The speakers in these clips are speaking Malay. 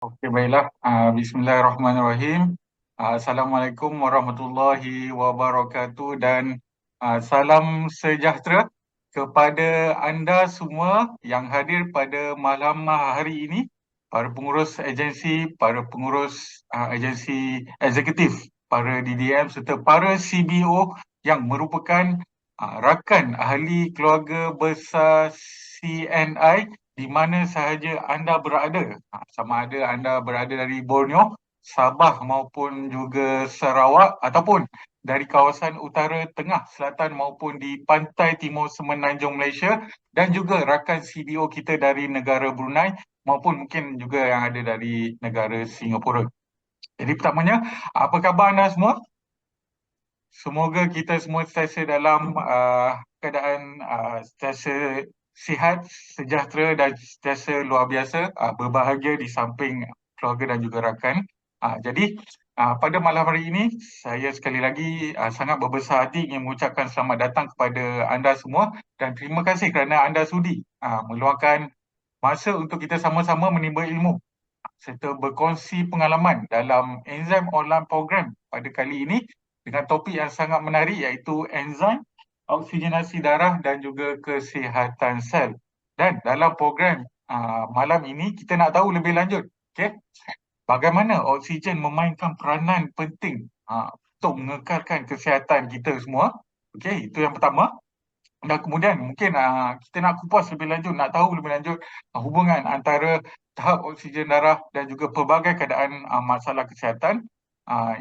Okey, baiklah. Bismillahirrahmanirrahim. Assalamualaikum warahmatullahi wabarakatuh dan salam sejahtera kepada anda semua yang hadir pada malam hari ini, para pengurus agensi, para pengurus agensi eksekutif, para DDM serta para CBO yang merupakan rakan ahli keluarga besar CNI di mana sahaja anda berada, sama ada anda berada dari Borneo, Sabah maupun juga Sarawak ataupun dari kawasan utara, tengah, selatan maupun di pantai timur semenanjung Malaysia dan juga rakan CBO kita dari negara Brunei maupun mungkin juga yang ada dari negara Singapura. Jadi pertamanya, apa khabar anda semua? Semoga kita semua sentiasa dalam keadaan sentiasa sihat, sejahtera dan sentiasa luar biasa berbahagia di samping keluarga dan juga rakan. Jadi pada malam hari ini saya sekali lagi sangat berbesar hati ingin mengucapkan selamat datang kepada anda semua dan terima kasih kerana anda sudi meluangkan masa untuk kita sama-sama menimba ilmu serta berkongsi pengalaman dalam enzim online program pada kali ini dengan topik yang sangat menarik iaitu enzim, oksigenasi darah dan juga kesihatan sel. Dan dalam program malam ini kita nak tahu lebih lanjut, bagaimana oksigen memainkan peranan penting untuk mengekalkan kesihatan kita semua. Itu yang pertama. Dan kemudian mungkin kita nak kupas lebih lanjut, nak tahu lebih lanjut hubungan antara tahap oksigen darah dan juga pelbagai keadaan masalah kesihatan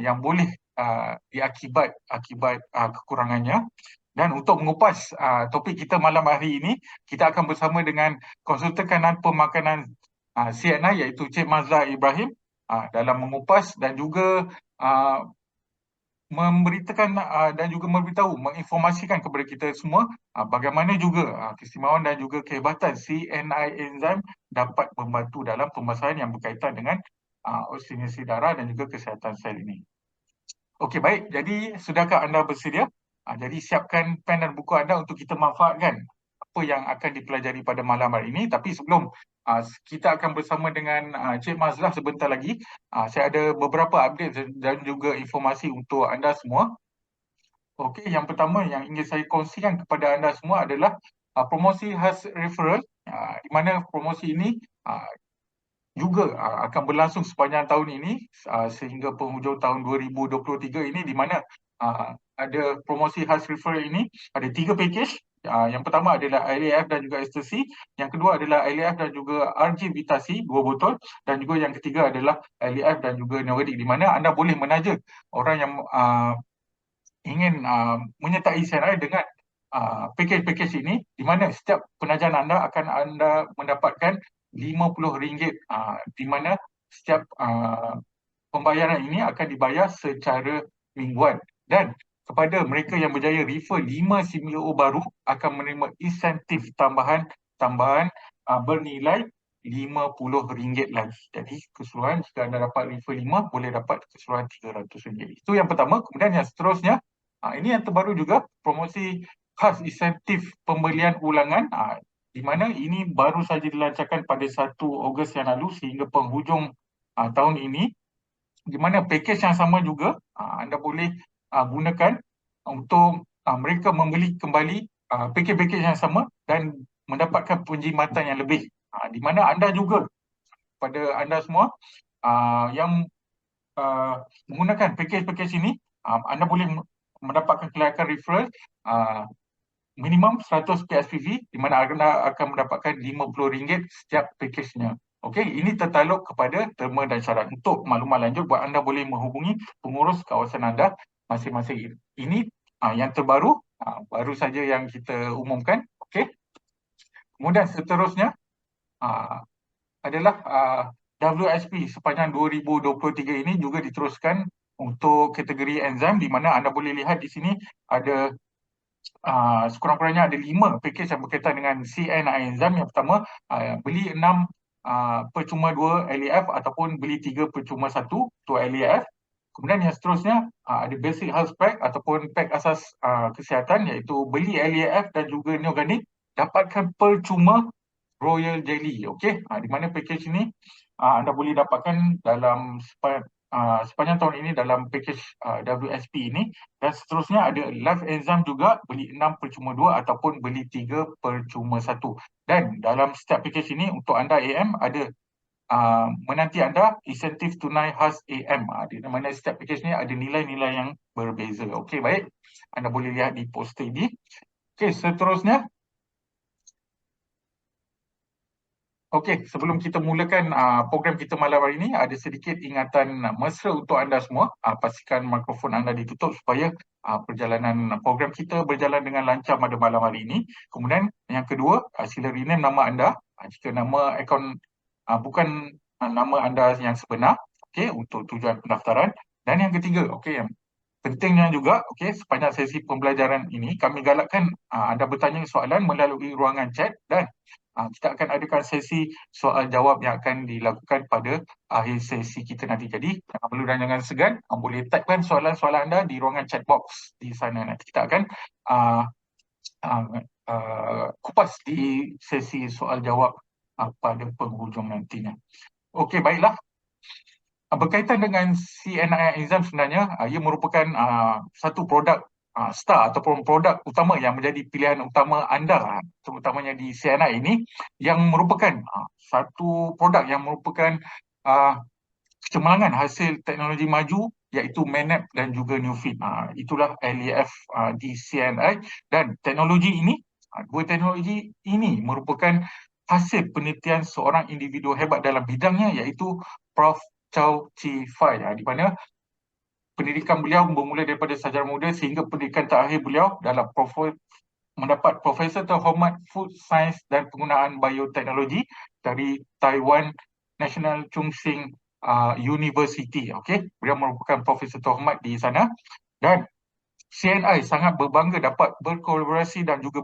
yang boleh akibat kekurangannya. Dan untuk mengupas topik kita malam hari ini, kita akan bersama dengan konsultan kanan pemakanan CNI iaitu Cik Mazhar Ibrahim dalam mengupas dan juga memberitakan dan juga memberitahu, menginformasikan kepada kita semua bagaimana juga keistimewaan dan juga kehebatan CNI enzim dapat membantu dalam pemasaran yang berkaitan dengan oksigenasi darah dan juga kesihatan sel ini. Okey, baik. Jadi, sudahkah anda bersedia? Jadi, siapkan pen dan buku anda untuk kita manfaatkan apa yang akan dipelajari pada malam hari ini. Tapi sebelum kita akan bersama dengan Cik Mazhar sebentar lagi, saya ada beberapa update dan juga informasi untuk anda semua. Okey, yang pertama yang ingin saya kongsikan kepada anda semua adalah promosi khas referral, di mana promosi ini juga akan berlangsung sepanjang tahun ini sehingga penghujung tahun 2023 ini, di mana ada promosi khas referral ini, ada 3 package. Yang pertama adalah ILAF dan juga ekstasi, yang kedua adalah ILAF dan juga RG Vitasi 2 botol, dan juga yang ketiga adalah ILAF dan juga Neoredik, di mana anda boleh menaja orang yang ingin menyertai CNI dengan package-package ini, di mana setiap penajahan anda akan anda mendapatkan RM50, di mana setiap pembayaran ini akan dibayar secara mingguan. Dan kepada mereka yang berjaya refer 5 CMO baru akan menerima insentif tambahan bernilai RM50 lagi. Jadi keseluruhan jika anda dapat refer 5 boleh dapat keseluruhan RM300. Itu yang pertama. Kemudian yang seterusnya, ini yang terbaru juga, promosi khas insentif pembelian ulangan, di mana ini baru saja dilancarkan pada 1 Ogos yang lalu sehingga penghujung tahun ini, di mana pakej yang sama juga anda boleh gunakan untuk mereka membeli kembali pakej-pakej yang sama dan mendapatkan penjimatan yang lebih, di mana anda juga, pada anda semua yang menggunakan pakej-pakej ini, anda boleh mendapatkan kelayakan referral minimum 100 PSPV, di mana anda akan mendapatkan RM50 setiap pakejnya. Okey, ini tertakluk kepada terma dan syarat. Untuk maklumat lanjut, buat anda boleh menghubungi pengurus kawasan anda masing-masing. Ini yang terbaru, baru saja yang kita umumkan. Okey. Kemudian seterusnya adalah WSP sepanjang 2023 ini juga diteruskan untuk kategori enzim, di mana anda boleh lihat di sini ada sekurang-kurangnya ada 5 pakej yang berkaitan dengan CNI enzim. Yang pertama, beli 6 percuma 2 LAF ataupun beli 3 percuma 1 untuk LAF. Kemudian yang seterusnya ada basic health pack ataupun pack asas kesihatan, iaitu beli LAF dan juga Neoganic dapatkan percuma Royal Jelly. Okey, di mana package ini anda boleh dapatkan dalam sepanjang tahun ini dalam package WSP ini, dan seterusnya ada Live Enzyme juga, beli 6 percuma 2 ataupun beli 3 percuma 1. Dan dalam setiap package ini untuk anda AM ada menanti anda insentif tunai khas AM, di mana setiap package ni ada nilai-nilai yang berbeza. Okey, baik. Anda boleh lihat di poster ini. Okey, seterusnya. Okey, sebelum kita mulakan program kita malam hari ini, ada sedikit ingatan mesra untuk anda semua. Pastikan mikrofon anda ditutup supaya perjalanan program kita berjalan dengan lancar pada malam hari ini. Kemudian yang kedua, sila rename nama anda jika nama akaun bukan nama anda yang sebenar, okey, untuk tujuan pendaftaran. Dan yang ketiga, okey, yang pentingnya juga, okey, sepanjang sesi pembelajaran ini kami galakkan anda bertanya soalan melalui ruangan chat, dan kita akan adakan sesi soal jawab yang akan dilakukan pada akhir sesi kita nanti. Jadi jangan perlu dan jangan segan, boleh typekan soalan-soalan anda di ruangan chat box di sana. Nanti kita akan uh, kupas di sesi soal jawab pada penghujung nantinya. Okey, baiklah. Berkaitan dengan CNI Exam sebenarnya, ia merupakan satu produk star ataupun produk utama yang menjadi pilihan utama anda, terutamanya di CNI ini, yang merupakan satu produk yang merupakan kecemerlangan hasil teknologi maju, iaitu MANAP dan juga Newfit. Itulah LAF di CNI, dan teknologi ini, dua teknologi ini merupakan hasil penelitian seorang individu hebat dalam bidangnya, iaitu Prof. Chow Chi Fai, di mana pendidikan beliau bermula daripada sarjana muda sehingga pendidikan terakhir beliau dalam mendapat Profesor Terhormat Food Science dan Penggunaan Bioteknologi dari Taiwan National Chung Sing University. Okey, beliau merupakan Profesor Terhormat di sana, dan CNI sangat berbangga dapat berkolaborasi dan juga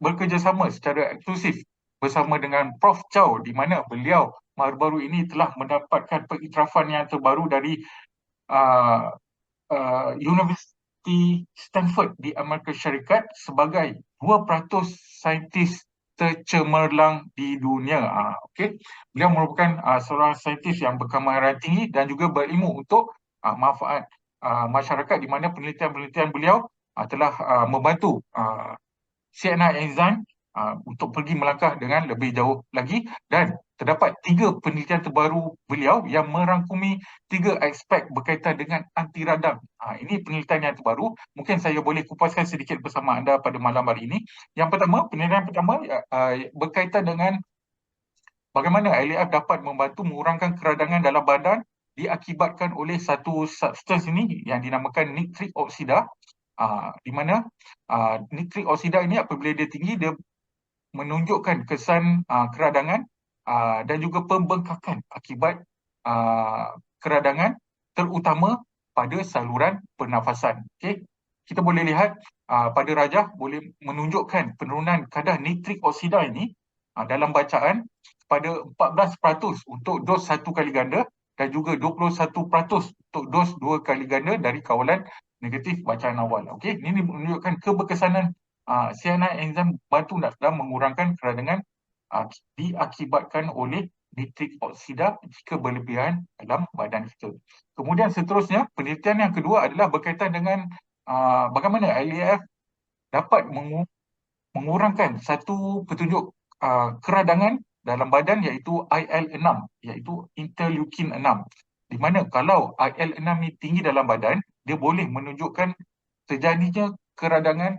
bekerjasama secara eksklusif bersama dengan Prof. Chow, di mana beliau baru-baru ini telah mendapatkan pengiktirafan yang terbaru dari Universiti Stanford di Amerika Syarikat sebagai 2% saintis tercemerlang di dunia. Okey, beliau merupakan seorang saintis yang berkemahiran tinggi dan juga berilmu untuk manfaat masyarakat, di mana penelitian-penelitian beliau telah membantu CNI Enzyme untuk pergi melangkah dengan lebih jauh lagi, dan terdapat 3 penelitian terbaru beliau yang merangkumi 3 aspek berkaitan dengan anti radang. Ini penelitian yang terbaru, mungkin saya boleh kupaskan sedikit bersama anda pada malam hari ini. Yang pertama, penelitian pertama berkaitan dengan bagaimana LAF dapat membantu mengurangkan keradangan dalam badan diakibatkan oleh satu substans ini yang dinamakan nitrik oksida, di mana nitrik oksida ini apabila dia tinggi, dia menunjukkan kesan keradangan dan juga pembengkakan akibat keradangan, terutama pada saluran pernafasan. Okey, kita boleh lihat pada rajah boleh menunjukkan penurunan kadar nitrik oksida ini dalam bacaan pada 14% untuk dos 1 kali ganda dan juga 21% untuk dos 2 kali ganda dari kawalan negatif bacaan awal. Okey, ini menunjukkan keberkesanan CNI enzim bantu dalam mengurangkan keradangan diakibatkan oleh nitrik oksida jika berlebihan dalam badan kita. Kemudian seterusnya, penelitian yang kedua adalah berkaitan dengan bagaimana LAF dapat mengurangkan satu petunjuk keradangan dalam badan, iaitu IL-6, iaitu interleukin 6. Di mana kalau IL-6 ni tinggi dalam badan, dia boleh menunjukkan terjadinya keradangan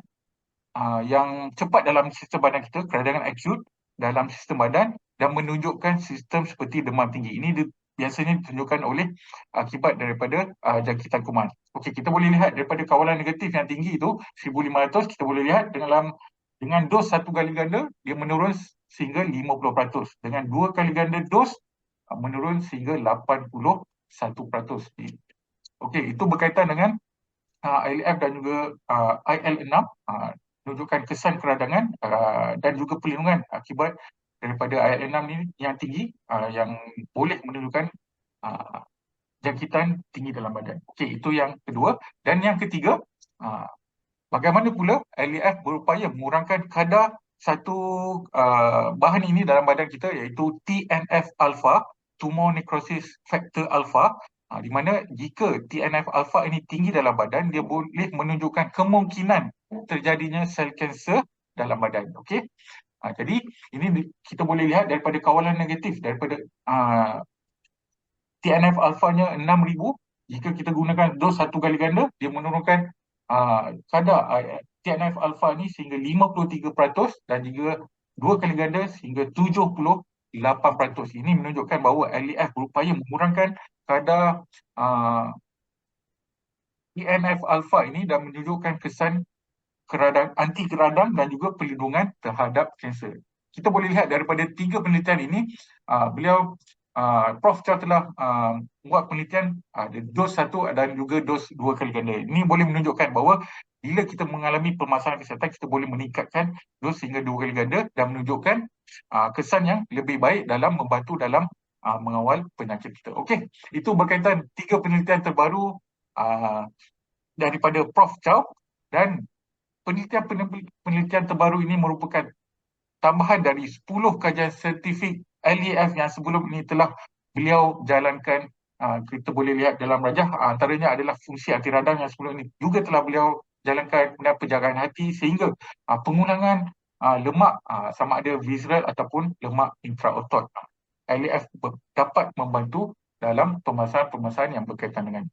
yang cepat dalam sistem badan kita, keradangan akut dalam sistem badan, dan menunjukkan sistem seperti demam tinggi. Ini biasanya ditunjukkan oleh akibat daripada jangkitan kuman. Okey, kita boleh lihat daripada kawalan negatif yang tinggi itu 1500, kita boleh lihat dengan dos 1 kali ganda dia menurun sehingga 50%. Dengan 2 kali ganda dos menurun sehingga 81%. Okey, itu berkaitan dengan ILF dan juga IL-6, menunjukkan kesan keradangan dan juga perlindungan akibat daripada IL-6 ini yang tinggi, yang boleh menunjukkan jangkitan tinggi dalam badan. Okey, itu yang kedua. Dan yang ketiga, bagaimana pula LAF berupaya mengurangkan kadar satu bahan ini dalam badan kita iaitu TNF alpha, tumor necrosis factor alpha, di mana jika TNF alpha ini tinggi dalam badan, dia boleh menunjukkan kemungkinan terjadinya sel kanser dalam badan. Okey. Jadi ini kita boleh lihat daripada kawalan negatif daripada TNF alfanya 6,000. Jika kita gunakan dos satu kali ganda, dia menurunkan kadar TNF alfa ni sehingga 53% dan jika dua kali ganda sehingga 78%. Ini menunjukkan bahawa LEF berupaya mengurangkan kadar TNF alfa ini dan menunjukkan kesan anti keradang dan juga perlindungan terhadap kanser. Kita boleh lihat daripada 3 penelitian ini, beliau Prof Chow telah buat penelitian dos 1 dan juga dos 2 kali ganda. Ini boleh menunjukkan bahawa bila kita mengalami permasalahan kesihatan, kita boleh meningkatkan dos hingga 2 kali ganda dan menunjukkan kesan yang lebih baik dalam membantu dalam mengawal penyakit kita. Okey, itu berkaitan 3 penelitian terbaru daripada Prof Chow, dan penelitian terbaru ini merupakan tambahan dari 10 kajian saintifik LEF yang sebelum ini telah beliau jalankan. Kita boleh lihat dalam rajah, antaranya adalah fungsi anti radang yang sebelum ini juga telah beliau jalankan, kemudian penjagaan hati sehingga pengurangan lemak sama ada visceral ataupun lemak intraotot. LEF dapat membantu dalam permasalahan-permasalahan yang berkaitan dengan.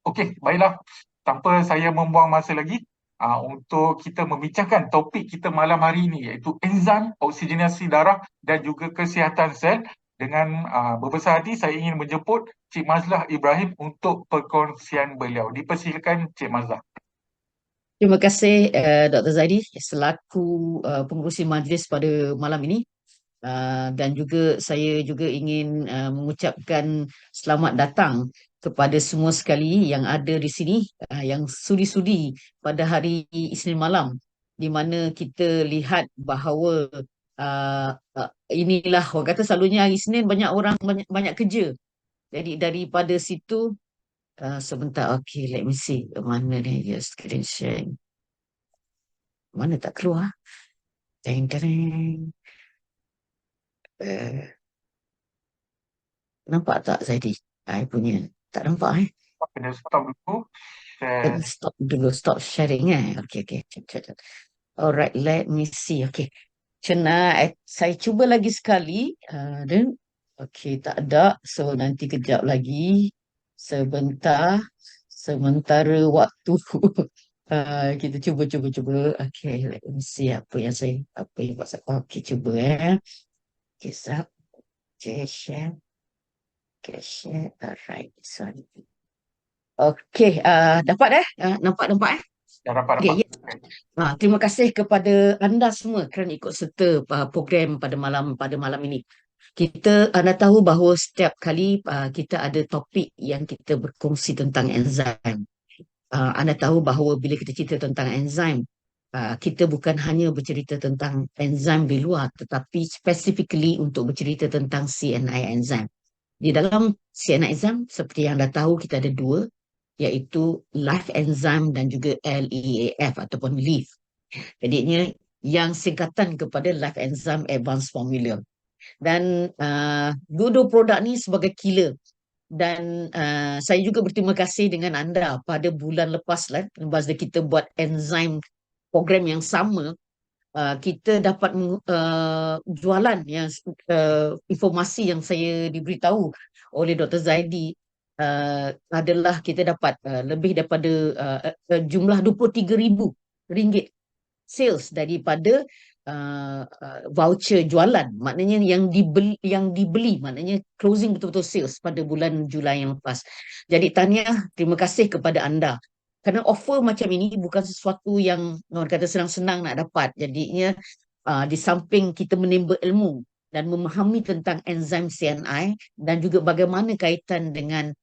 Okey, baiklah. Tanpa saya membuang masa lagi, untuk kita membincangkan topik kita malam hari ini iaitu enzim oksigenasi darah dan juga kesihatan sel. Dengan berbesar hati saya ingin menjemput Cik Mazlah Ibrahim untuk perkongsian beliau. Dipersilakan Cik Mazlah. Terima kasih Dr. Zaidi selaku pengerusi majlis pada malam ini. Dan juga saya juga ingin mengucapkan selamat datang kepada semua sekali yang ada di sini, yang sudi-sudi pada hari Isnin malam, di mana kita lihat bahawa inilah orang kata selalunya hari Isnin banyak orang banyak kerja. Jadi daripada situ sebentar, okay, let me see mana ni, yes, screen sharing mana tak keluar. Teng teng. Nampak tak Zaidi? I punya tak nampak Kena stop dulu. Stop dulu, stop sharing Okay, okay. Cek. Alright, let me see. Okay. Saya cuba lagi sekali. Dan okay, tak ada. So nanti kejap lagi. Sebentar. Sementara waktu. Kita cuba. Okay, let me see apa yang buat saya. Okay, cuba Okay, sap. Okay, share. Okay, share. Alright, this one. Okay, dapat nampak Dah dapat. Okay, ya. Terima kasih kepada anda semua kerana ikut serta program pada malam ini. Anda tahu bahawa setiap kali kita ada topik yang kita berkongsi tentang enzim. Anda tahu bahawa bila kita cerita tentang enzim, kita bukan hanya bercerita tentang enzim di luar, tetapi specifically untuk bercerita tentang CNI enzim. Di dalam CNI enzim, seperti yang anda tahu, kita ada dua, iaitu live enzyme dan juga LEAF ataupun LEAF. Jadinya yang singkatan kepada live enzyme advanced formula. Dan dua-dua produk ni sebagai killer. Dan saya juga berterima kasih dengan anda pada bulan lepas lah, masa kita buat enzim program yang sama, kita dapat jualan yang informasi yang saya diberitahu oleh Dr. Zaidi adalah kita dapat lebih daripada jumlah RM23,000 sales daripada voucher jualan, maknanya yang dibeli maknanya closing betul-betul sales pada bulan Julai yang lepas. Jadi tahniah, terima kasih kepada anda. Kerana offer macam ini bukan sesuatu yang orang kata senang-senang nak dapat. Jadinya di samping kita menimba ilmu dan memahami tentang enzim CNI dan juga bagaimana kaitan dengan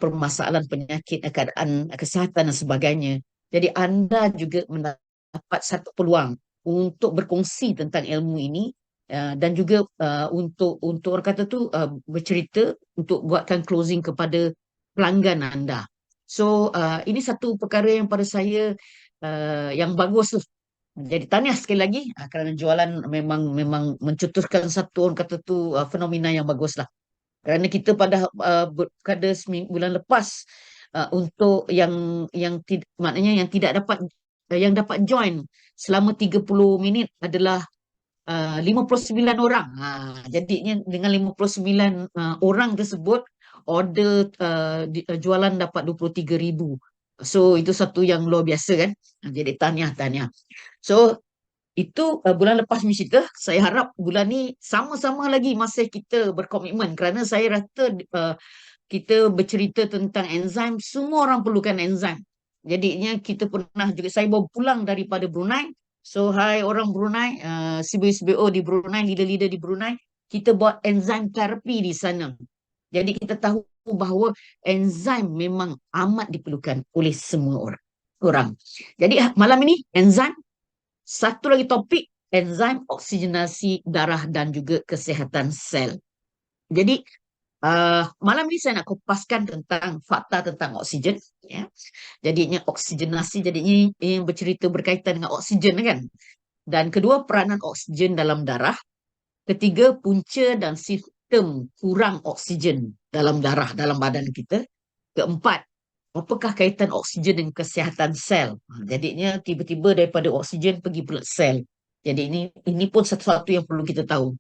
permasalahan penyakit, keadaan kesihatan dan sebagainya. Jadi anda juga mendapat satu peluang untuk berkongsi tentang ilmu ini dan juga untuk orang kata tu bercerita untuk buatkan closing kepada pelanggan anda. So ini satu perkara yang pada saya yang bagus tu. Jadi tahniah sekali lagi kerana jualan memang memang mencetuskan satu orang kata tu fenomena yang bagus lah. Kerana kita pada bulan lepas untuk maknanya yang tidak dapat yang dapat join selama 30 minit adalah 59 orang. Jadinya dengan 59 orang tersebut order jualan dapat 23,000. So itu satu yang luar biasa kan. Jadi tahniah. So itu bulan lepas punya cerita. Saya harap bulan ni sama-sama lagi masih kita berkomitmen kerana saya rasa kita bercerita tentang enzim, semua orang perlukan enzim. Jadinya kita pernah juga, saya baru pulang daripada Brunei. So, hai orang Brunei, CBO di Brunei, leader-leader di Brunei, kita buat enzim terapi di sana. Jadi kita tahu bahawa enzim memang amat diperlukan oleh semua orang. Jadi malam ini enzim, satu lagi topik, enzim oksigenasi darah dan juga kesihatan sel. Jadi malam ni saya nak kupaskan tentang fakta tentang oksigen. Ya. Jadinya oksigenasi, jadinya ini bercerita berkaitan dengan oksigen kan. Dan kedua, peranan oksigen dalam darah. Ketiga, punca dan sistem kurang oksigen dalam darah, dalam badan kita. Keempat, apakah kaitan oksigen dengan kesihatan sel? Jadinya tiba-tiba daripada oksigen pergi pula sel. Jadi ini pun satu-satu yang perlu kita tahu.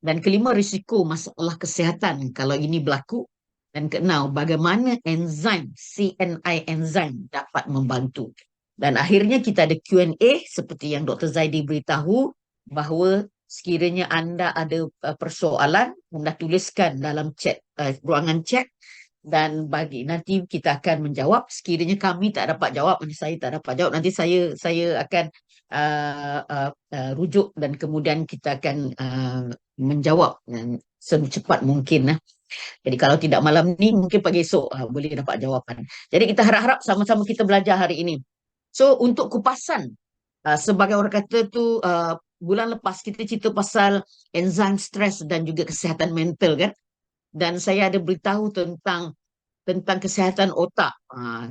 Dan kelima, risiko masalah kesihatan kalau ini berlaku. Dan keenam, bagaimana enzim, CNI enzim dapat membantu. Dan akhirnya kita ada Q&A seperti yang Dr. Zaidi beritahu bahawa sekiranya anda ada persoalan, anda tuliskan dalam chat, ruangan chat, dan bagi nanti kita akan menjawab. Sekiranya kami tak dapat jawab, saya tak dapat jawab, nanti saya akan rujuk dan kemudian kita akan menjawab secepat mungkin. Jadi kalau tidak malam ni, mungkin pagi esok boleh dapat jawapan. Jadi kita harap-harap sama-sama kita belajar hari ini. So untuk kupasan, sebagai orang kata tu, bulan lepas kita cerita pasal enzim stres dan juga kesihatan mental kan. Dan saya ada beritahu tentang kesihatan otak.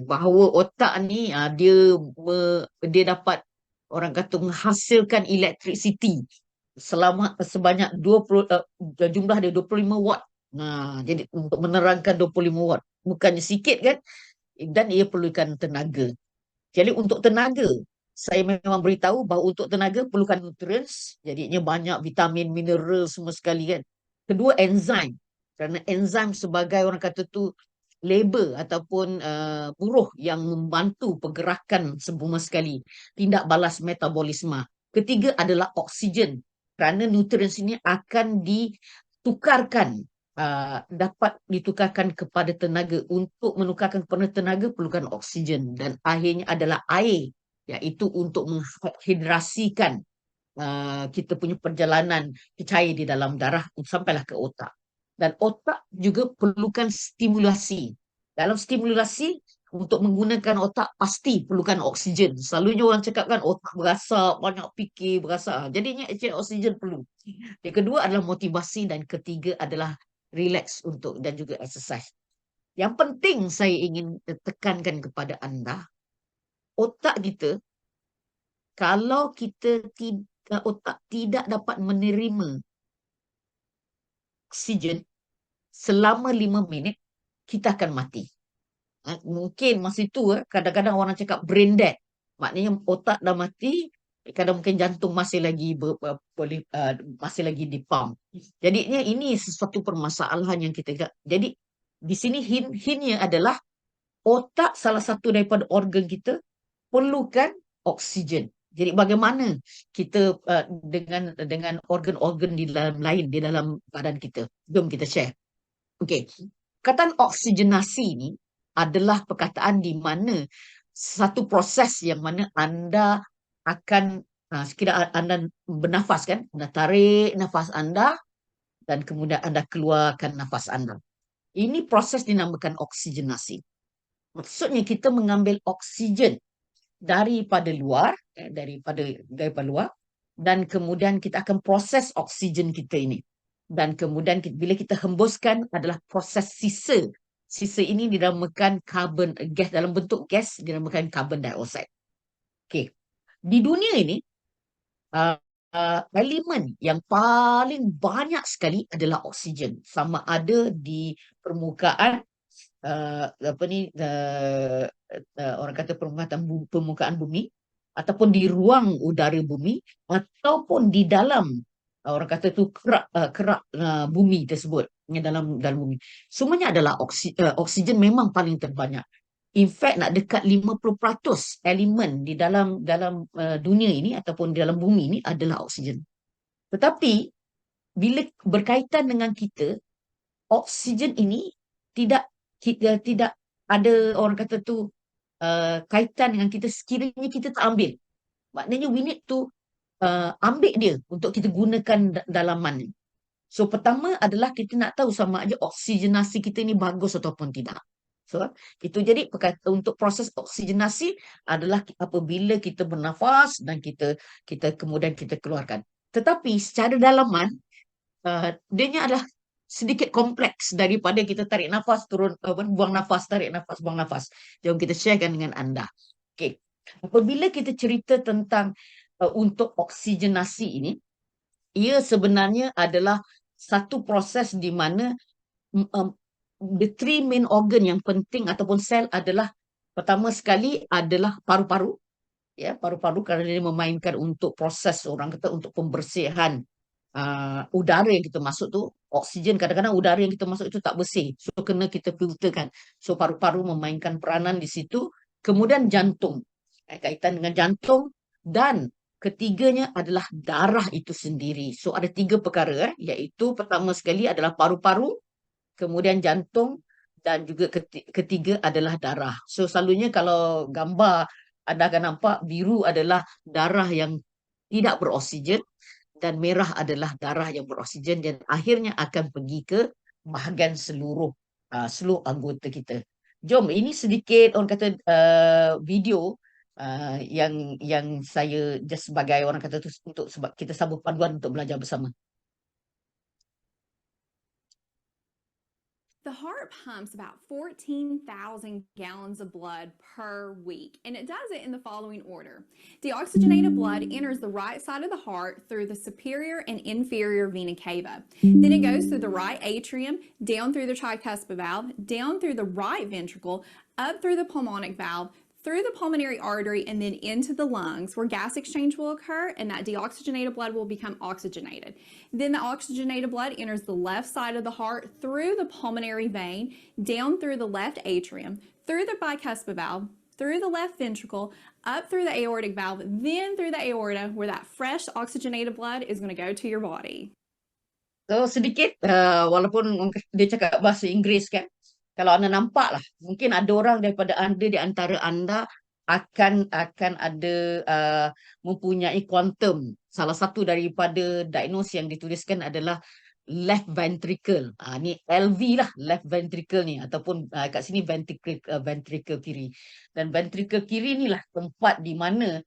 Bahawa otak ni dia dapat orang kata menghasilkan electricity sebanyak 20 jumlah dia 25 watt. Jadi untuk menerangkan 25 watt bukannya sikit kan, dan ia perlukan tenaga. Jadi untuk tenaga, saya memang beritahu bahawa untuk tenaga perlukan nutrients, jadinya banyak vitamin, mineral semua sekali kan. Kedua, enzim. Kerana enzim sebagai orang kata tu labor ataupun buruh yang membantu pergerakan semua sekali, tindak balas metabolisme. Ketiga adalah oksigen. Kerana nutrients ini akan ditukarkan, dapat ditukarkan kepada tenaga. Untuk menukarkan kepada tenaga perlukan oksigen. Dan akhirnya adalah air, iaitu untuk menghidrasikan kita punya perjalanan cair di dalam darah sampailah ke otak. Dan otak juga perlukan stimulasi. Dalam stimulasi, untuk menggunakan otak pasti perlukan oksigen. Selalunya orang cakap kan otak berasap, banyak fikir, berasap. Jadinya oksigen perlu. Yang kedua adalah motivasi dan ketiga adalah relax dan juga exercise. Yang penting saya ingin tekankan kepada anda, otak kita, kalau otak tidak dapat menerima oksigen selama 5 minit, kita akan mati. Mungkin masa itu kadang-kadang orang cakap brain dead. Maknanya otak dah mati, kadang mungkin jantung masih lagi masih lagi dipump. Jadinya ini sesuatu permasalahan yang kita lihat. Jadi di sini hintnya adalah otak salah satu daripada organ kita perlukan oksigen. Jadi bagaimana kita dengan organ-organ di dalam badan kita. Jom kita share. Okey. Perkataan oksigenasi ni adalah perkataan di mana satu proses yang mana anda akan sekiranya anda bernafas kan, anda tarik nafas anda dan kemudian anda keluarkan nafas anda. Ini proses dinamakan oksigenasi. Maksudnya kita mengambil oksigen daripada luar, daripada luar, dan kemudian kita akan proses oksigen kita ini. Dan kemudian bila kita hembuskan adalah proses sisa. Sisa ini dinamakan gas, dalam bentuk gas dinamakan carbon dioxide. Okey. Di dunia ini elemen yang paling banyak sekali adalah oksigen, sama ada di permukaan apa ni orang kata permukaan bumi, ataupun di ruang udara bumi, ataupun di dalam orang kata tu kerak bumi tersebut, yang dalam bumi. Semuanya adalah oksigen memang paling terbanyak. In fact, nak dekat 50% elemen di dalam dunia ini ataupun di dalam bumi ini adalah oksigen. Tetapi bila berkaitan dengan kita, oksigen ini tidak ada orang kata tu kaitan dengan kita sekiranya kita tak ambil. Maknanya we need to ambil dia untuk kita gunakan dalaman ni. So pertama adalah kita nak tahu sama aja oksigenasi kita ni bagus ataupun tidak. So itu jadi untuk proses oksigenasi adalah apabila kita bernafas dan kita kemudian kita keluarkan. Tetapi secara dalaman dia adalah sedikit kompleks daripada kita tarik nafas, turun, buang nafas, tarik nafas, buang nafas. Jom kita sharekan dengan anda. Okay. Apabila kita cerita tentang untuk oksigenasi ini, ia sebenarnya adalah satu proses di mana the three main organ yang penting ataupun sel adalah, pertama sekali adalah paru-paru. Ya, paru-paru kerana dia memainkan untuk proses, orang kata untuk pembersihan udara yang kita masuk tu. Oksigen, kadang-kadang udara yang kita masuk itu tak bersih, so kena kita filterkan. So paru-paru memainkan peranan di situ. Kemudian jantung, kaitan dengan jantung. Dan ketiganya adalah darah itu sendiri. So ada tiga perkara, iaitu pertama sekali adalah paru-paru, kemudian jantung, dan juga ketiga adalah darah. So selalunya kalau gambar anda akan nampak biru adalah darah yang tidak beroksigen, dan merah adalah darah yang beroksigen, dan akhirnya akan pergi ke bahagian seluruh anggota kita. Jom, ini sedikit orang kata video yang saya just sebagai orang kata tu untuk sebab kita sambung panduan untuk belajar bersama. The heart pumps about 14,000 gallons of blood per week, and it does it in the following order. Deoxygenated blood enters the right side of the heart through the superior and inferior vena cava. Then it goes through the right atrium, down through the tricuspid valve, down through the right ventricle, up through the pulmonic valve, through the pulmonary artery, and then into the lungs, where gas exchange will occur and that deoxygenated blood will become oxygenated. Then the oxygenated blood enters the left side of the heart through the pulmonary vein, down through the left atrium, through the bicuspid valve, through the left ventricle, up through the aortic valve, then through the aorta, where that fresh oxygenated blood is going to go to your body. So sedikit, walaupun dia cakap bahasa Inggeris kan, kalau anda nampak lah, mungkin ada orang daripada anda, di antara anda akan ada mempunyai quantum. Salah satu daripada diagnosis yang dituliskan adalah left ventricle. Ni LV lah, left ventricle ni, ataupun kat sini ventricle kiri. Dan ventricle kiri ni lah tempat di mana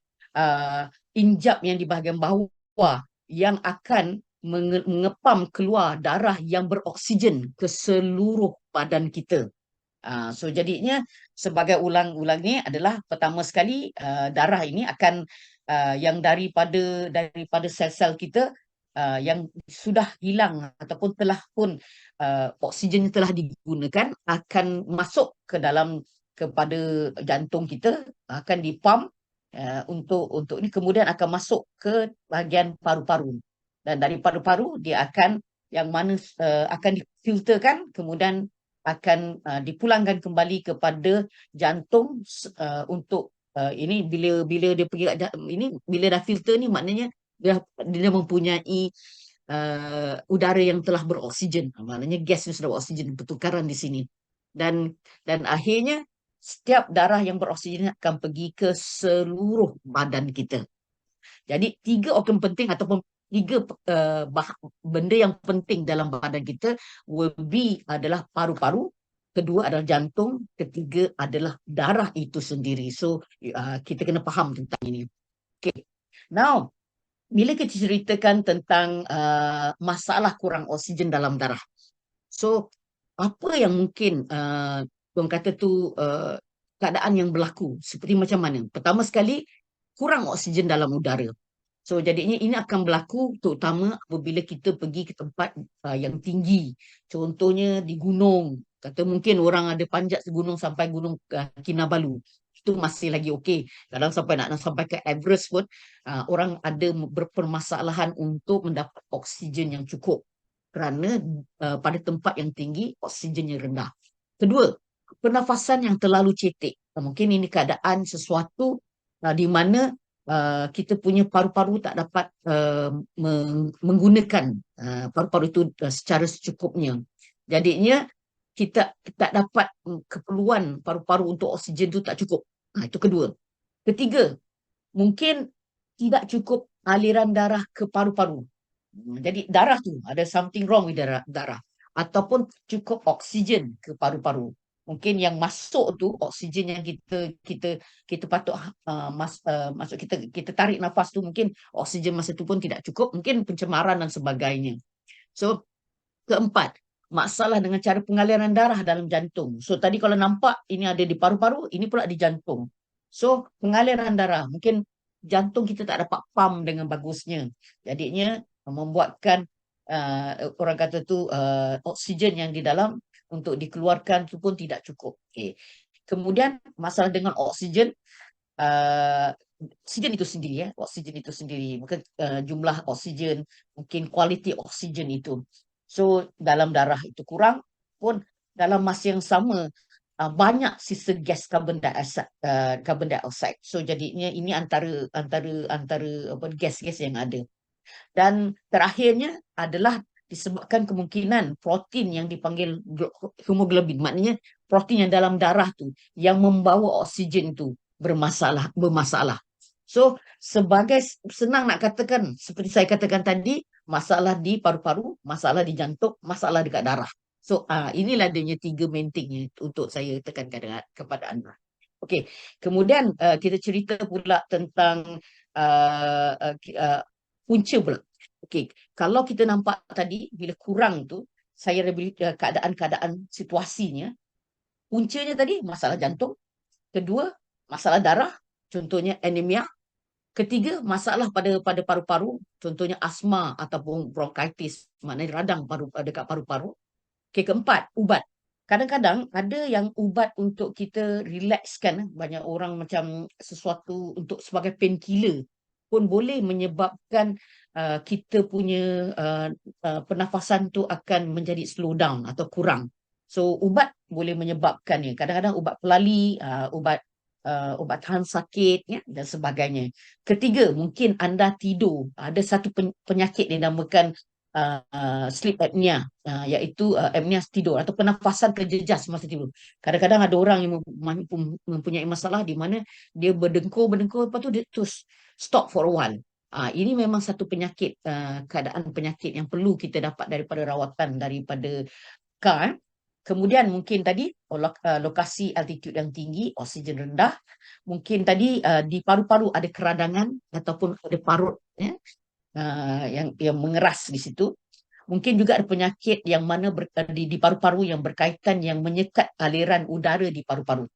injap yang di bahagian bawah yang akan mengepam keluar darah yang beroksigen ke seluruh badan kita. So jadinya sebagai ulang ni adalah pertama sekali darah ini akan yang daripada sel-sel kita yang sudah hilang ataupun telah pun oksigen telah digunakan, akan masuk ke dalam kepada jantung kita, akan dipump untuk ini, kemudian akan masuk ke bahagian paru-paru. Dan dari paru-paru dia akan yang mana akan difilterkan, kemudian akan dipulangkan kembali kepada jantung untuk ini bila dia pergi ini, bila dah filter ni maknanya dia mempunyai udara yang telah beroksigen, maknanya gas yang sudah beroksigen, pertukaran di sini, dan akhirnya setiap darah yang beroksigen akan pergi ke seluruh badan kita. Jadi tiga organ penting ataupun tiga benda yang penting dalam badan kita will be adalah paru-paru, kedua adalah jantung, ketiga adalah darah itu sendiri. So kita kena faham tentang ini. Okay. Now, bila kita ceritakan tentang masalah kurang oksigen dalam darah, so apa yang mungkin orang kata tu keadaan yang berlaku seperti macam mana? Pertama sekali, kurang oksigen dalam udara. So jadinya ini akan berlaku terutama apabila kita pergi ke tempat yang tinggi. Contohnya di gunung. Kata mungkin orang ada panjat gunung sampai gunung Kinabalu. Itu masih lagi okey. Kadang sampai nak sampai ke Everest pun orang ada berpermasalahan untuk mendapat oksigen yang cukup. Kerana pada tempat yang tinggi oksigennya rendah. Kedua, pernafasan yang terlalu cetek. Mungkin ini keadaan sesuatu di mana kita punya paru-paru tak dapat menggunakan paru-paru itu secara secukupnya. Jadinya kita tak dapat keperluan paru-paru untuk oksigen itu tak cukup. Itu kedua. Ketiga, mungkin tidak cukup aliran darah ke paru-paru. Jadi darah tu ada something wrong with darah. Ataupun cukup oksigen ke paru-paru. Mungkin yang masuk tu oksigen yang kita patut masuk kita tarik nafas tu mungkin oksigen masa tu pun tidak cukup, mungkin pencemaran dan sebagainya. So keempat, masalah dengan cara pengaliran darah dalam jantung. So tadi kalau nampak ini ada di paru-paru, ini pula di jantung. So pengaliran darah, mungkin jantung kita tak dapat pump dengan bagusnya. Jadinya membuatkan orang kata tu oksigen yang di dalam untuk dikeluarkan tu pun tidak cukup. Okay. Kemudian masalah dengan oksigen, oksigen itu sendiri oksigen itu sendiri, mungkin jumlah oksigen, mungkin kualiti oksigen itu. So dalam darah itu kurang pun dalam masa yang sama banyak sisa gas carbon dioxide. So jadinya ini antara gas-gas yang ada. Dan terakhirnya adalah disebabkan kemungkinan protein yang dipanggil hemoglobin, maknanya protein yang dalam darah tu yang membawa oksigen tu bermasalah. So sebagai senang nak katakan, seperti saya katakan tadi, masalah di paru-paru, masalah di jantung, masalah dekat darah. So inilah adanya 3 main thing untuk saya tekankan kepada anda. Okey, kemudian kita cerita pula tentang punca pula. Okey, kalau kita nampak tadi bila kurang tu, saya keadaan-keadaan situasinya, puncanya tadi masalah jantung, kedua masalah darah, contohnya anemia, ketiga masalah pada paru-paru, contohnya asma ataupun bronkitis, maknanya radang dekat paru-paru. Okey, keempat, ubat. Kadang-kadang ada yang ubat untuk kita relaxkan, banyak orang macam sesuatu untuk sebagai painkiller pun boleh menyebabkan kita punya pernafasan tu akan menjadi slow down atau kurang. So ubat boleh menyebabkannya. Kadang-kadang ubat pelali, ubat tahan sakit dan sebagainya. Ketiga, mungkin anda tidur. Ada satu penyakit yang dinamakan sleep apnea, iaitu apnea tidur atau pernafasan terjejas masa tidur. Kadang-kadang ada orang yang mempunyai masalah di mana dia berdengkur, lepas tu dia terus stop for a while. Ini memang satu penyakit, keadaan penyakit yang perlu kita dapat daripada rawatan daripada KAR. Kemudian mungkin tadi lokasi altitude yang tinggi, oksigen rendah. Mungkin tadi di paru-paru ada keradangan ataupun ada parut yang mengeras di situ. Mungkin juga ada penyakit yang mana di paru-paru yang berkaitan yang menyekat aliran udara di paru-paru.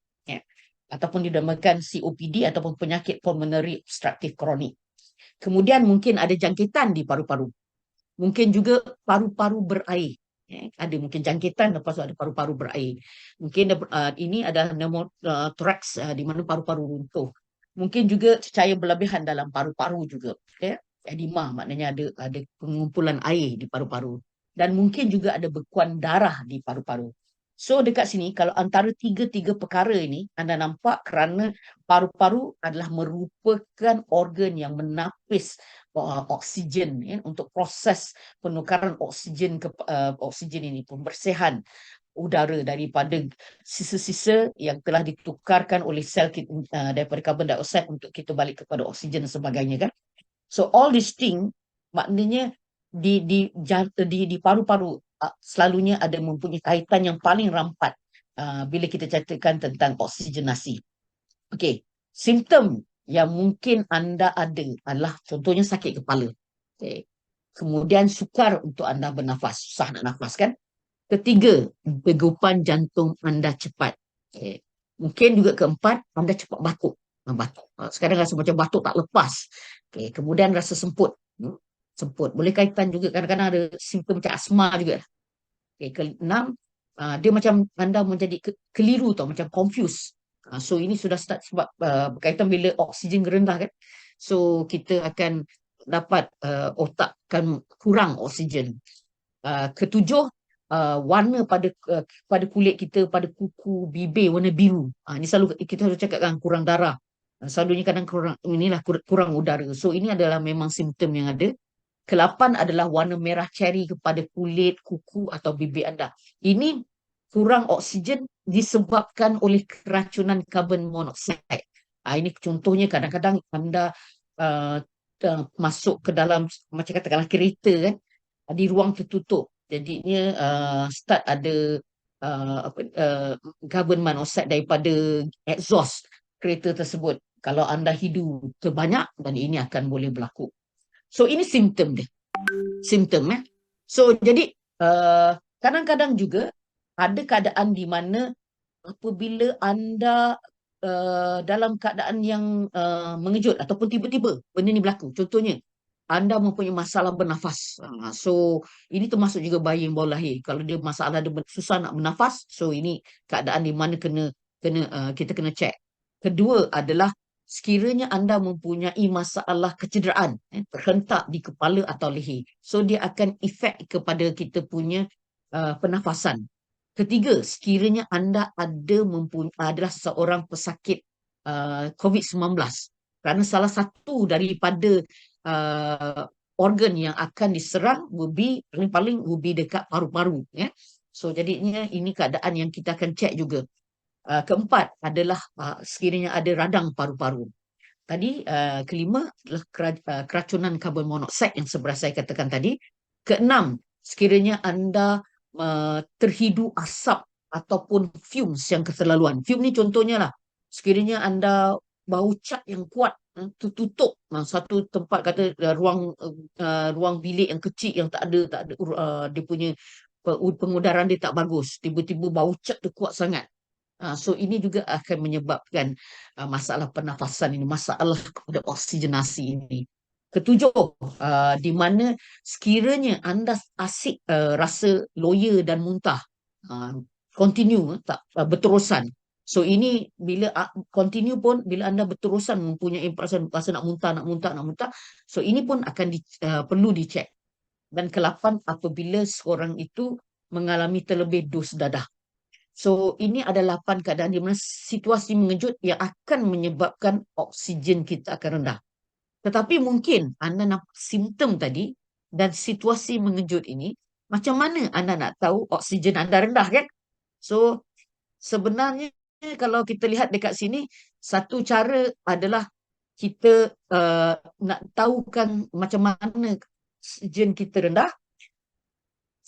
Ataupun dinamakan COPD ataupun penyakit pulmonary obstructive chronic. Kemudian mungkin ada jangkitan di paru-paru. Mungkin juga paru-paru berair. Ada mungkin jangkitan, lepas tu ada paru-paru berair. Mungkin ini ada pneumothorax, di mana paru-paru runtuh. Mungkin juga cecair berlebihan dalam paru-paru juga. Edema, maknanya ada pengumpulan air di paru-paru. Dan mungkin juga ada bekuan darah di paru-paru. So dekat sini, kalau antara tiga perkara ini, anda nampak kerana paru-paru adalah merupakan organ yang menapis oksigen untuk proses penukaran oksigen ini, pembersihan udara daripada sisa-sisa yang telah ditukarkan oleh sel daripada carbon dioxide untuk kita balik kepada oksigen dan sebagainya kan. So all these thing maknanya di paru-paru selalunya ada mempunyai kaitan yang paling rampat bila kita ceritakan tentang oksigenasi. Okey, simptom yang mungkin anda ada adalah contohnya sakit kepala. Okay. Kemudian sukar untuk anda bernafas, susah nak nafas kan. Ketiga, degupan jantung anda cepat. Okay. Mungkin juga keempat, anda cepat batuk. Sekarang rasa macam batuk tak lepas. Okay, kemudian rasa semput. Semput. Boleh kaitan juga kadang-kadang ada simptom macam asma juga. Okay, keenam, dia macam anda menjadi keliru tau, macam confused. So ini sudah start sebab berkaitan bila oksigen rendah kan. So kita akan dapat otak akan kurang oksigen. Ketujuh, warna pada kulit kita, pada kuku, bibir warna biru. Ini selalu kita harus cakapkan kurang darah. Selalunya kadang kurang udara. So ini adalah memang simptom yang ada. Kelapan adalah warna merah ceri kepada kulit, kuku atau bibir anda. Ini kurang oksigen disebabkan oleh keracunan karbon monoksida. Ini contohnya kadang-kadang anda masuk ke dalam, macam katakanlah kereta kan, di ruang tertutup. Jadinya start ada karbon monoksida daripada exhaust kereta tersebut. Kalau anda hidu terbanyak, dan ini akan boleh berlaku. So ini simptom dia. Simptom So jadi kadang-kadang juga ada keadaan di mana apabila anda dalam keadaan yang mengejut ataupun tiba-tiba benda ni berlaku. Contohnya anda mempunyai masalah bernafas. So ini termasuk juga bayi yang baru lahir. Kalau dia masalah dia susah nak bernafas, so ini keadaan di mana kita kena cek. Kedua adalah sekiranya anda mempunyai masalah kecederaan terhentak di kepala atau leher. So dia akan efek kepada kita punya pernafasan. Ketiga, sekiranya anda adalah seorang pesakit COVID-19, kerana salah satu daripada organ yang akan diserang paling dekat paru-paru. So jadinya ini keadaan yang kita akan cek juga. Keempat adalah sekiranya ada radang paru-paru. Tadi kelima adalah keracunan karbon monoksida yang saya katakan tadi. Keenam, sekiranya anda terhidu asap ataupun fumes yang keterlaluan. Fume ni contohnya lah, sekiranya anda bau cat yang kuat, tertutup satu tempat, kata ruang bilik yang kecil yang tak ada dia punya pengudaran dia tak bagus, tiba-tiba bau cat tu kuat sangat. So ini juga akan menyebabkan masalah pernafasan ini, masalah kepada oksigenasi ini. Ketujuh, di mana sekiranya anda asyik rasa loya dan muntah, continue, tak berterusan. So ini bila continue pun, bila anda berterusan mempunyai perasaan nak muntah, so ini pun akan perlu dicek. Dan ke-8, apabila seorang itu mengalami terlebih dos dadah. So ini adalah 8 keadaan di mana situasi mengejut yang akan menyebabkan oksigen kita akan rendah. Tetapi mungkin anda nampak simptom tadi dan situasi mengejut ini, macam mana anda nak tahu oksigen anda rendah kan? So sebenarnya kalau kita lihat dekat sini, satu cara adalah kita nak tahukan macam mana oksigen kita rendah.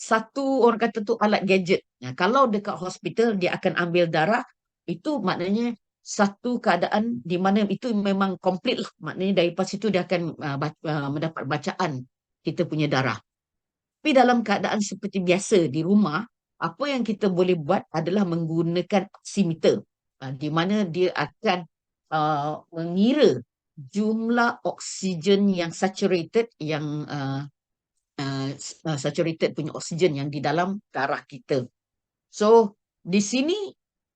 Satu orang kata tu alat gadget. Kalau dekat hospital dia akan ambil darah, itu maknanya satu keadaan di mana itu memang komplit lah. Maknanya daripada situ dia akan mendapat bacaan kita punya darah. Tapi dalam keadaan seperti biasa di rumah, apa yang kita boleh buat adalah menggunakan oximeter, di mana dia akan mengira jumlah oksigen yang saturated, yang saturated punya oksigen yang di dalam darah kita. So di sini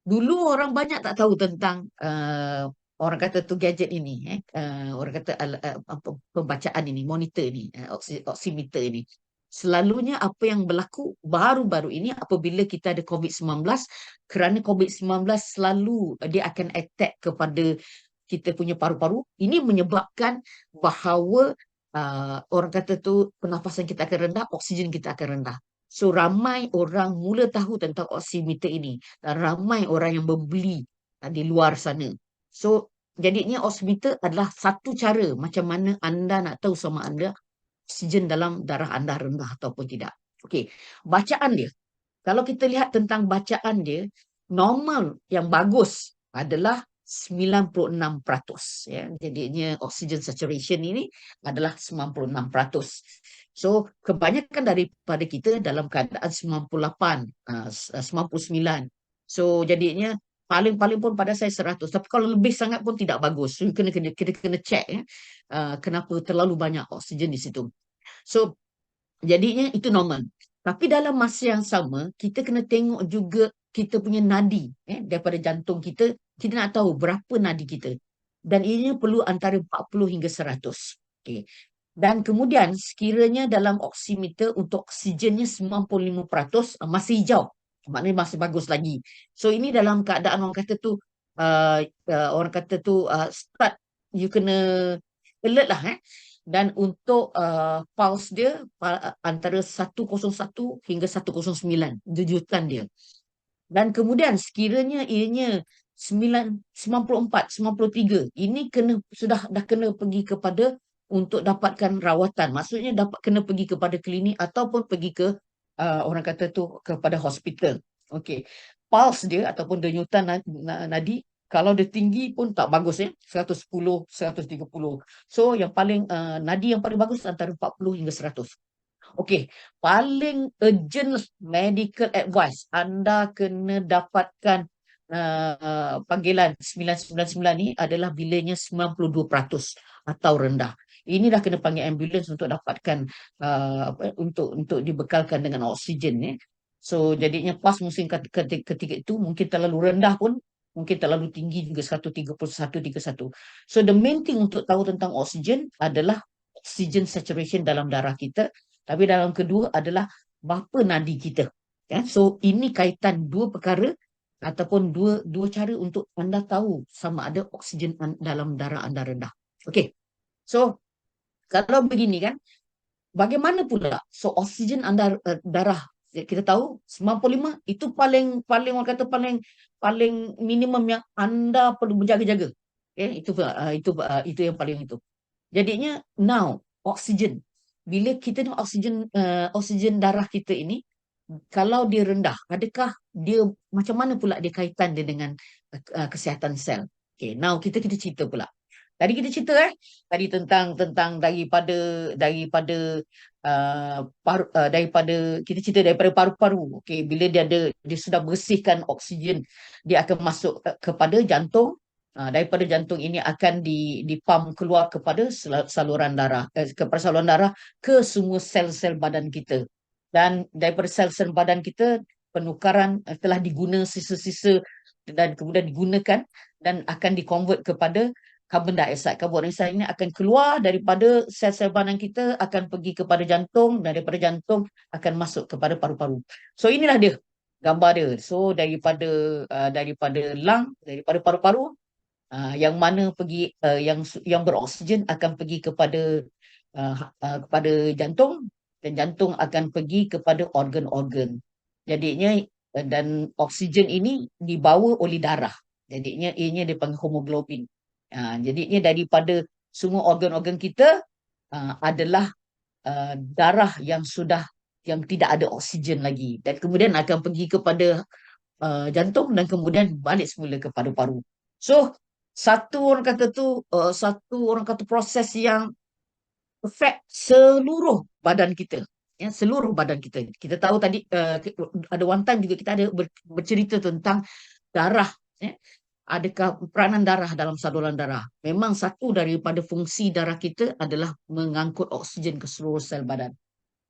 dulu orang banyak tak tahu tentang orang kata tu gadget ini, orang kata pembacaan ini, monitor ini, oximeter ini. Selalunya apa yang berlaku baru-baru ini apabila kita ada COVID-19, kerana COVID-19 selalu dia akan attack kepada kita punya paru-paru. Ini menyebabkan bahawa orang kata tu pernafasan kita akan rendah, oksigen kita akan rendah. So ramai orang mula tahu tentang oximeter ini dan ramai orang yang membeli di luar sana. So jadinya oximeter adalah satu cara macam mana anda nak tahu sama anda oksigen dalam darah anda rendah ataupun tidak. Okey, bacaan dia. Kalau kita lihat tentang bacaan dia, normal yang bagus adalah 96%, ya. Jadinya oxygen saturation ini adalah 96%. So kebanyakan daripada kita dalam keadaan 98, 99. So jadinya paling-paling pun pada saya 100. Tapi kalau lebih sangat pun tidak bagus. So, kita kena check ya. Kenapa terlalu banyak oksigen di situ. So, jadinya itu normal. Tapi dalam masa yang sama, kita kena tengok juga kita punya nadi daripada jantung kita. Kita nak tahu berapa nadi kita. Dan ini perlu antara 40 hingga 100. Okay. Dan kemudian sekiranya dalam oximeter untuk oksigennya 95% masih hijau. Maknanya masih bagus lagi. So ini dalam keadaan orang kata tu start you kena alert lah Dan untuk pulse dia antara 101 hingga 109 denyutan dia. Dan kemudian sekiranya ianya 94, 93, ini dah kena pergi kepada untuk dapatkan rawatan. Maksudnya kena pergi kepada klinik ataupun pergi ke orang kata tu kepada hospital. Okey. Pulse dia ataupun denyutan nadi kalau dia tinggi pun tak bagus 110, 130. So yang paling nadi yang paling bagus antara 40 hingga 100. Okey, paling urgent medical advice anda kena dapatkan panggilan 999 ni adalah bilanya 92% atau rendah. Ini dah kena panggil ambulans untuk dapatkan untuk dibekalkan dengan oksigen So jadinya pas musim ketika itu mungkin terlalu rendah pun, mungkin terlalu tinggi juga 130, 131. So the main thing untuk tahu tentang oksigen adalah oxygen saturation dalam darah kita. Tapi dalam kedua adalah berapa nadi kita. So ini kaitan dua perkara ataupun dua cara untuk anda tahu sama ada oksigen dalam darah anda rendah. Okey. So kalau begini kan, bagaimana pula? So oksigen anda darah kita tahu 95 itu paling orang kata paling minimum yang anda perlu berjaga-jaga. Itu yang paling itu. Jadinya now oksigen bila kita ni oksigen darah kita ini kalau dia rendah, adakah dia macam mana pula dia kaitan dia dengan kesihatan sel? Okay, now kita cerita pula. Tadi kita cerita tadi tentang daripada kita cerita daripada paru-paru. Okay, bila dia sudah bersihkan oksigen, dia akan masuk kepada jantung. Daripada jantung ini akan dipam keluar kepada saluran darah ke semua sel-sel badan kita. Dan daripada sel-sel badan kita penukaran telah diguna sisa-sisa dan kemudian digunakan dan akan dikonvert kepada carbon dioxide. Carbon dioxide ini akan keluar daripada sel-sel badan kita, akan pergi kepada jantung, dan daripada jantung akan masuk kepada paru-paru. So inilah dia gambar dia. So daripada lung, daripada paru-paru, yang mana pergi yang beroksigen akan pergi kepada jantung, dan jantung akan pergi kepada organ-organ. Jadinya dan oksigen ini dibawa oleh darah. Jadinya ianya dipanggil hemoglobin. Jadinya daripada semua organ-organ kita adalah darah yang tidak ada oksigen lagi, dan kemudian akan pergi kepada jantung dan kemudian balik semula ke paru-paru. So satu orang kata proses yang affect seluruh badan kita. Seluruh badan kita. Kita tahu tadi ada one time juga kita ada bercerita tentang darah. Adakah peranan darah dalam saluran darah? Memang satu daripada fungsi darah kita adalah mengangkut oksigen ke seluruh sel badan.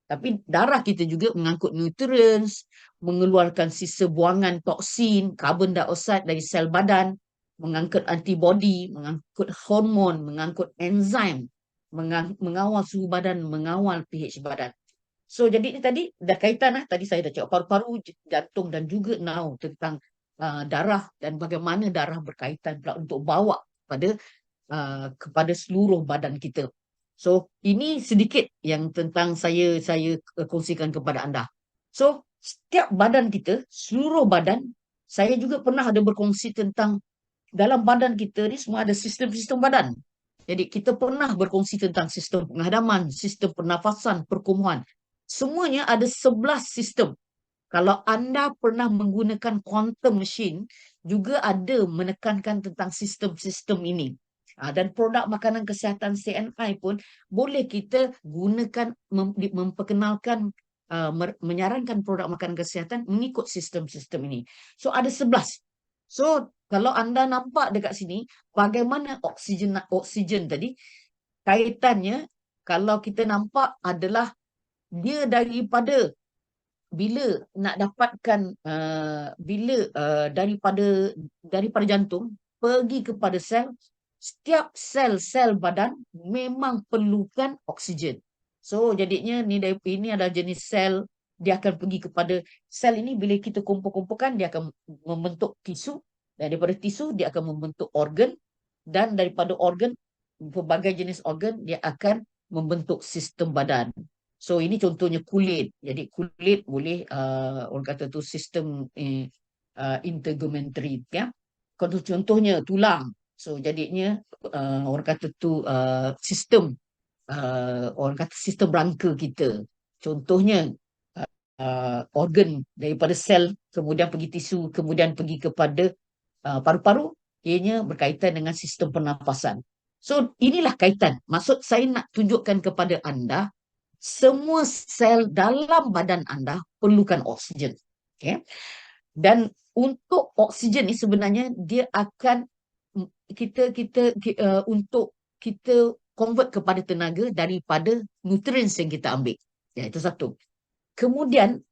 Tapi darah kita juga mengangkut nutrients, mengeluarkan sisa buangan toksin, karbon dioksida dari sel badan, mengangkut antibody, mengangkut hormon, mengangkut enzim, mengawal suhu badan, mengawal pH badan. So jadi ini tadi dah kaitan tadi saya dah cakap paru-paru, jantung dan juga now tentang darah dan bagaimana darah berkaitan pula untuk bawa kepada seluruh badan kita. So ini sedikit yang tentang saya kongsikan kepada anda. So setiap badan kita, seluruh badan, saya juga pernah ada berkongsi tentang dalam badan kita ni semua ada sistem-sistem badan. Jadi kita pernah berkongsi tentang sistem penghadaman, sistem pernafasan, perkumuhan. Semuanya ada 11 sistem. Kalau anda pernah menggunakan quantum machine, juga ada menekankan tentang sistem-sistem ini. Dan produk makanan kesihatan CNI pun boleh kita gunakan, memperkenalkan, menyarankan produk makanan kesihatan mengikut sistem-sistem ini. So ada 11. So kalau anda nampak dekat sini, bagaimana oksigen tadi, kaitannya kalau kita nampak adalah dia daripada bila nak dapatkan daripada jantung pergi kepada sel, setiap sel-sel badan memang perlukan oksigen. So jadinya ini adalah jenis sel, dia akan pergi kepada sel ini. Bila kita kumpul-kumpulkan, dia akan membentuk tisu, dan daripada tisu dia akan membentuk organ, dan daripada organ, pelbagai jenis organ, dia akan membentuk sistem badan. So ini contohnya kulit. Jadi kulit boleh orang kata tu sistem integumentary, ya. Contohnya tulang. So jadinya orang kata tu sistem orang kata sistem rangka kita. Contohnya organ daripada sel kemudian pergi tisu kemudian pergi kepada paru-paru, ianya berkaitan dengan sistem pernafasan. So inilah kaitan. Maksud saya nak tunjukkan kepada anda, semua sel dalam badan anda perlukan oksigen. Okay? Dan untuk oksigen ni sebenarnya dia akan untuk kita convert kepada tenaga daripada nutrients yang kita ambil. Ya, itu satu. Kemudian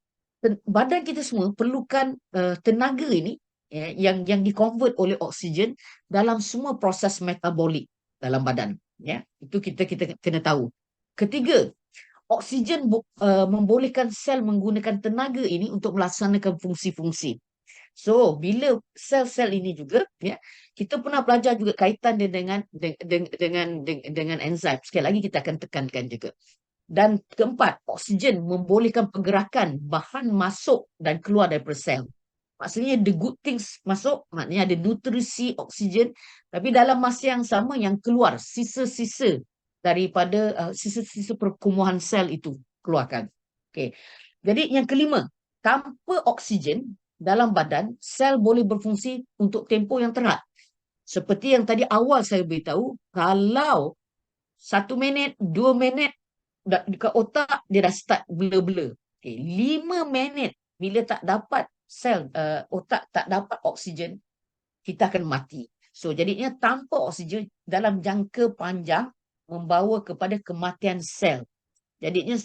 badan kita semua perlukan tenaga ini, ya, yang di-convert oleh oksigen dalam semua proses metabolik dalam badan. Ya, itu kita kena tahu. Ketiga, oksigen membolehkan sel menggunakan tenaga ini untuk melaksanakan fungsi-fungsi. So, bila sel-sel ini juga, ya, kita pernah belajar juga kaitan dia dengan enzim. Sekali lagi kita akan tekankan juga. Dan keempat, oksigen membolehkan pergerakan bahan masuk dan keluar daripada sel. Maksudnya the good things masuk, maknanya ada nutrisi oksigen, tapi dalam masa yang sama yang keluar sisa-sisa daripada sisa-sisa perkumuhan sel itu keluarkan. Okey. Jadi yang kelima, tanpa oksigen dalam badan, sel boleh berfungsi untuk tempoh yang terhad. Seperti yang tadi awal saya beritahu, kalau 1 minit, 2 minit dekat otak, dia dah start blur-blur. Okay. 5 minit bila tak dapat sel, otak tak dapat oksigen, kita akan mati. So jadinya tanpa oksigen dalam jangka panjang membawa kepada kematian sel. Jadinya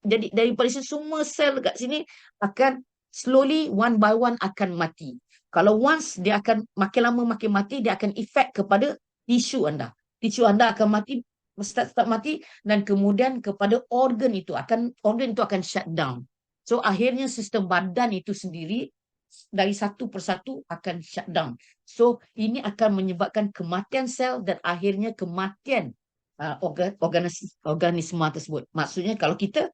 jadi daripada semua sel dekat sini akan slowly one by one akan mati. Kalau once dia akan makin lama makin mati, dia akan efek kepada tisu anda. Tisu anda akan mati, start mati, dan kemudian kepada organ itu akan shut down. So akhirnya sistem badan itu sendiri dari satu persatu akan shut down. So ini akan menyebabkan kematian sel dan akhirnya kematian organisme tersebut. Maksudnya kalau kita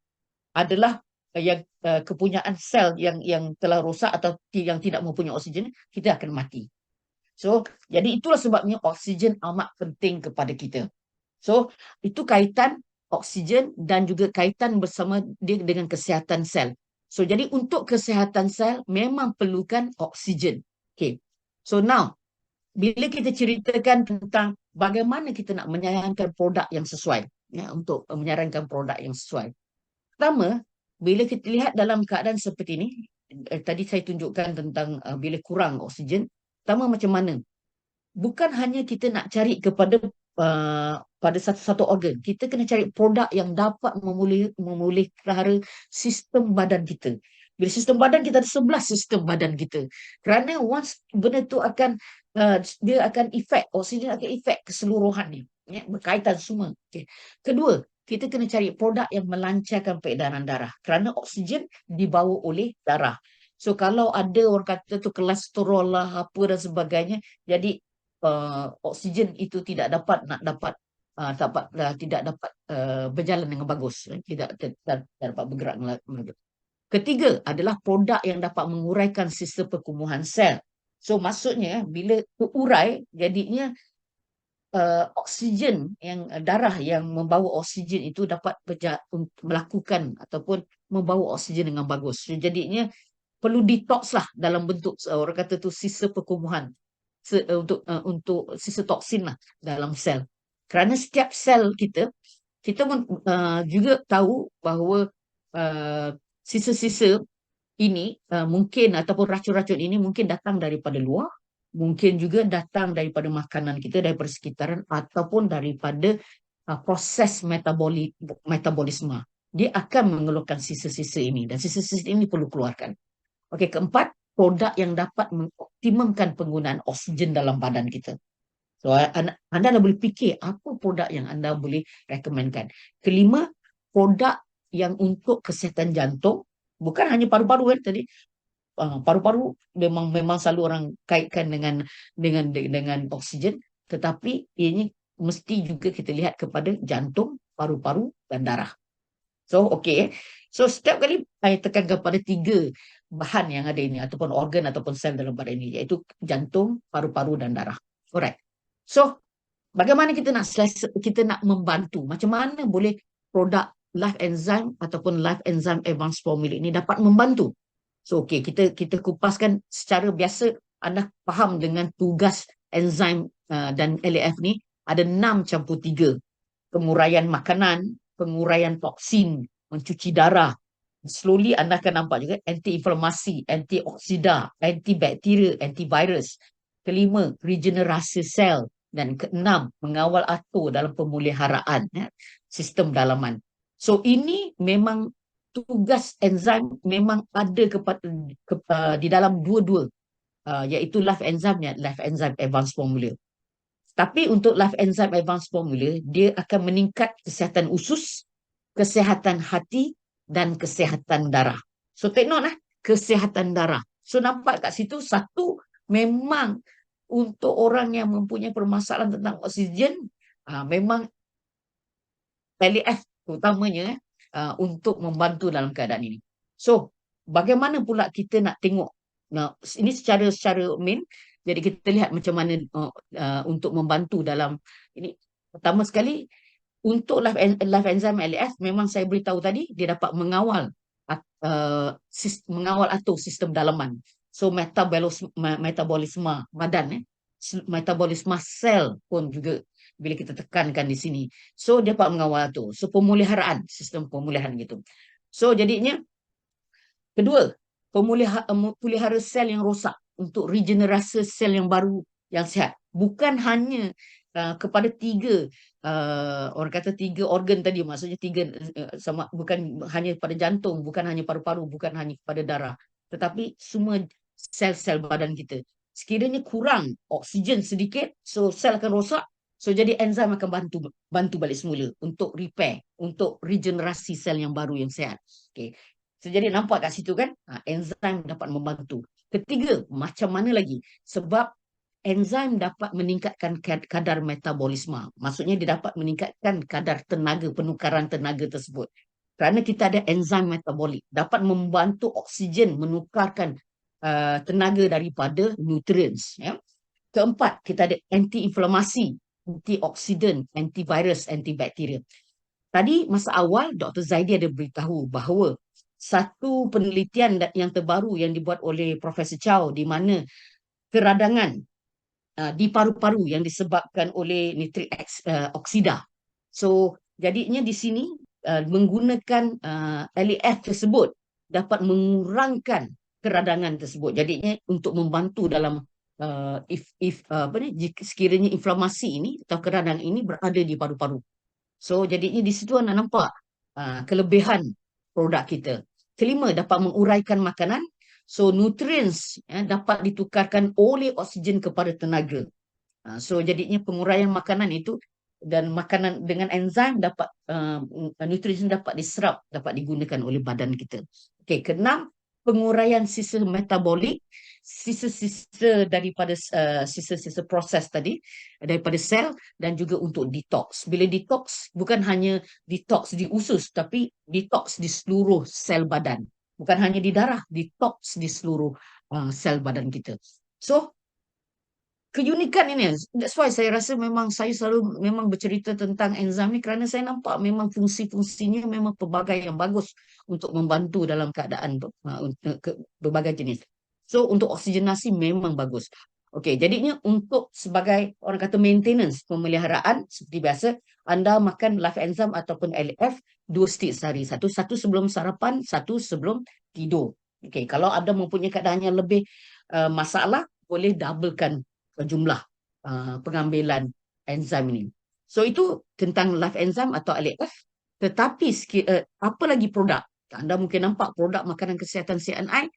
adalah yang kepunyaan sel yang telah rosak atau yang tidak mempunyai oksigen, kita akan mati. So jadi itulah sebabnya oksigen amat penting kepada kita. So itu kaitan oksigen dan juga kaitan bersama dia dengan kesihatan sel. So jadi untuk kesihatan sel memang perlukan oksigen. Okay. So now bila kita ceritakan tentang bagaimana kita nak menyarankan produk yang sesuai, ya, untuk menyarankan produk yang sesuai. Pertama, bila kita lihat dalam keadaan seperti ini, tadi saya tunjukkan tentang bila kurang oksigen, pertama macam mana? Bukan hanya kita nak cari kepada pada satu-satu organ, kita kena cari produk yang dapat memulihkan sistem badan kita. Bila sistem badan kita ada 11 sistem badan kita. Kerana once benda tu akan dia akan efek, oksigen akan efek keseluruhannya, ya, berkaitan semua. Okay. Kedua, kita kena cari produk yang melancarkan peredaran darah. Kerana oksigen dibawa oleh darah. So kalau ada orang kata tu kolesterol lah, apa dan sebagainya, jadi oksigen itu tidak dapat berjalan dengan bagus, tidak dapat bergerak. Ketiga adalah produk yang dapat menguraikan sistem perkumuhan sel. So maksudnya bila terurai, jadinya oksigen yang darah yang membawa oksigen itu dapat melakukan ataupun membawa oksigen dengan bagus. So, jadinya perlu detox lah dalam bentuk orang kata tu sisa perkumuhan untuk sisa toksin lah dalam sel. Kerana setiap sel kita juga tahu bahawa sisa-sisa ini mungkin ataupun racun-racun ini mungkin datang daripada luar mungkin juga datang daripada makanan kita, daripada sekitaran ataupun daripada proses metabolisme. Dia akan mengeluarkan sisa-sisa ini dan sisa-sisa ini perlu keluarkan. Okey, keempat, produk yang dapat mengoptimumkan penggunaan oksigen dalam badan kita. So, anda dah boleh fikir apa produk yang anda boleh rekomenkan. Kelima, produk yang untuk kesihatan jantung, bukan hanya paru-paru kan tadi. Paru-paru memang selalu orang kaitkan dengan oksigen, tetapi ini mesti juga kita lihat kepada jantung, paru-paru dan darah. So, okey. So, setiap kali saya tekankan pada 3 bahan yang ada ini ataupun organ ataupun sel dalam badan ini, iaitu jantung, paru-paru dan darah. Alright. So, bagaimana kita nak membantu? Macam mana boleh produk Life Enzyme ataupun Life Enzyme Advanced Formula ini dapat membantu? So, okey, kita kupaskan secara biasa. Anda faham dengan tugas enzim dan LAF ni ada 6+3. Penguraian makanan, penguraian toksin, mencuci darah. Slowly anda akan nampak juga anti-inflamasi, antioksida, antibakteria, antivirus. Kelima, regenerasi sel. Dan keenam, mengawal atur dalam pemeliharaan sistem dalaman. So ini memang tugas enzim memang ada di dalam dua-dua, iaitu Life Enzyme dan Life Enzyme Advanced Formula. Tapi untuk Life Enzyme Advanced Formula, dia akan meningkat kesihatan usus, kesihatan hati dan kesihatan darah. So take note kesihatan darah. So nampak kat situ, satu memang untuk orang yang mempunyai permasalahan tentang oksigen, memang LAF utamanya untuk membantu dalam keadaan ini. So, bagaimana pula kita nak tengok? Nah, ini secara main. Jadi kita lihat macam mana untuk membantu dalam ini. Pertama sekali, untuk Life Enzyme LAF, memang saya beritahu tadi, dia dapat mengawal atur sistem dalaman. So, metabolisme badan, metabolisme sel pun juga bila kita tekankan di sini. So, dia dapat mengawal tu. So, sistem pemulihan gitu. So, jadinya, kedua, pelihara sel yang rosak untuk regenerasi sel yang baru yang sihat. Bukan hanya kepada 3 orang kata 3 organ tadi, maksudnya 3 sama, bukan hanya pada jantung, bukan hanya paru-paru, bukan hanya pada darah, tetapi semua sel-sel badan kita. Sekiranya kurang oksigen sedikit, so sel akan rosak. So jadi enzim akan bantu balik semula untuk repair, untuk regenerasi sel yang baru yang sihat. Okay. So jadi nampak kat situ kan, enzim dapat membantu. Ketiga, macam mana lagi? Sebab enzim dapat meningkatkan kadar metabolisme. Maksudnya dia dapat meningkatkan kadar tenaga, penukaran tenaga tersebut. Kerana kita ada enzim metabolik, dapat membantu oksigen menukarkan tenaga daripada nutrients. Ya. Keempat, kita ada anti-inflamasi, antioksidan, antivirus, antibakteria. Tadi masa awal Dr. Zaidi ada beritahu bahawa satu penelitian yang terbaru yang dibuat oleh Profesor Chow, di mana keradangan di paru-paru yang disebabkan oleh nitrik oksida. So jadinya di sini menggunakan LAF tersebut dapat mengurangkan keradangan tersebut. Jadinya untuk membantu dalam sekiranya inflamasi ini atau keradangan ini berada di paru-paru. So jadinya di situ anda nampak kelebihan produk kita. Kelima, dapat menguraikan makanan. So nutrients dapat ditukarkan oleh oksigen kepada tenaga. So jadinya penguraian makanan itu dan makanan dengan enzim dapat nutrien dapat diserap, dapat digunakan oleh badan kita. Okey, keenam, penguraian sisa metabolik, sisa-sisa daripada sisa-sisa proses tadi daripada sel, dan juga untuk detox. Bila detox, bukan hanya detox di usus, tapi detox di seluruh sel badan. Bukan hanya di darah, detox di seluruh sel badan kita. So, keunikan ini, that's why saya rasa memang saya selalu memang bercerita tentang enzim ni, kerana saya nampak memang fungsi-fungsinya memang pelbagai yang bagus untuk membantu dalam keadaan berbagai jenis. So untuk oksigenasi memang bagus. Okey, jadinya untuk sebagai orang kata maintenance, pemeliharaan seperti biasa, anda makan Life Enzyme ataupun LAF 2 stik sehari. Satu sebelum sarapan, satu sebelum tidur. Okey, kalau anda mempunyai keadaan yang lebih masalah, boleh doublekan jumlah pengambilan enzim ini. So itu tentang life enzyme atau LAF. Tetapi apa lagi produk? Anda mungkin nampak produk makanan kesihatan CNI.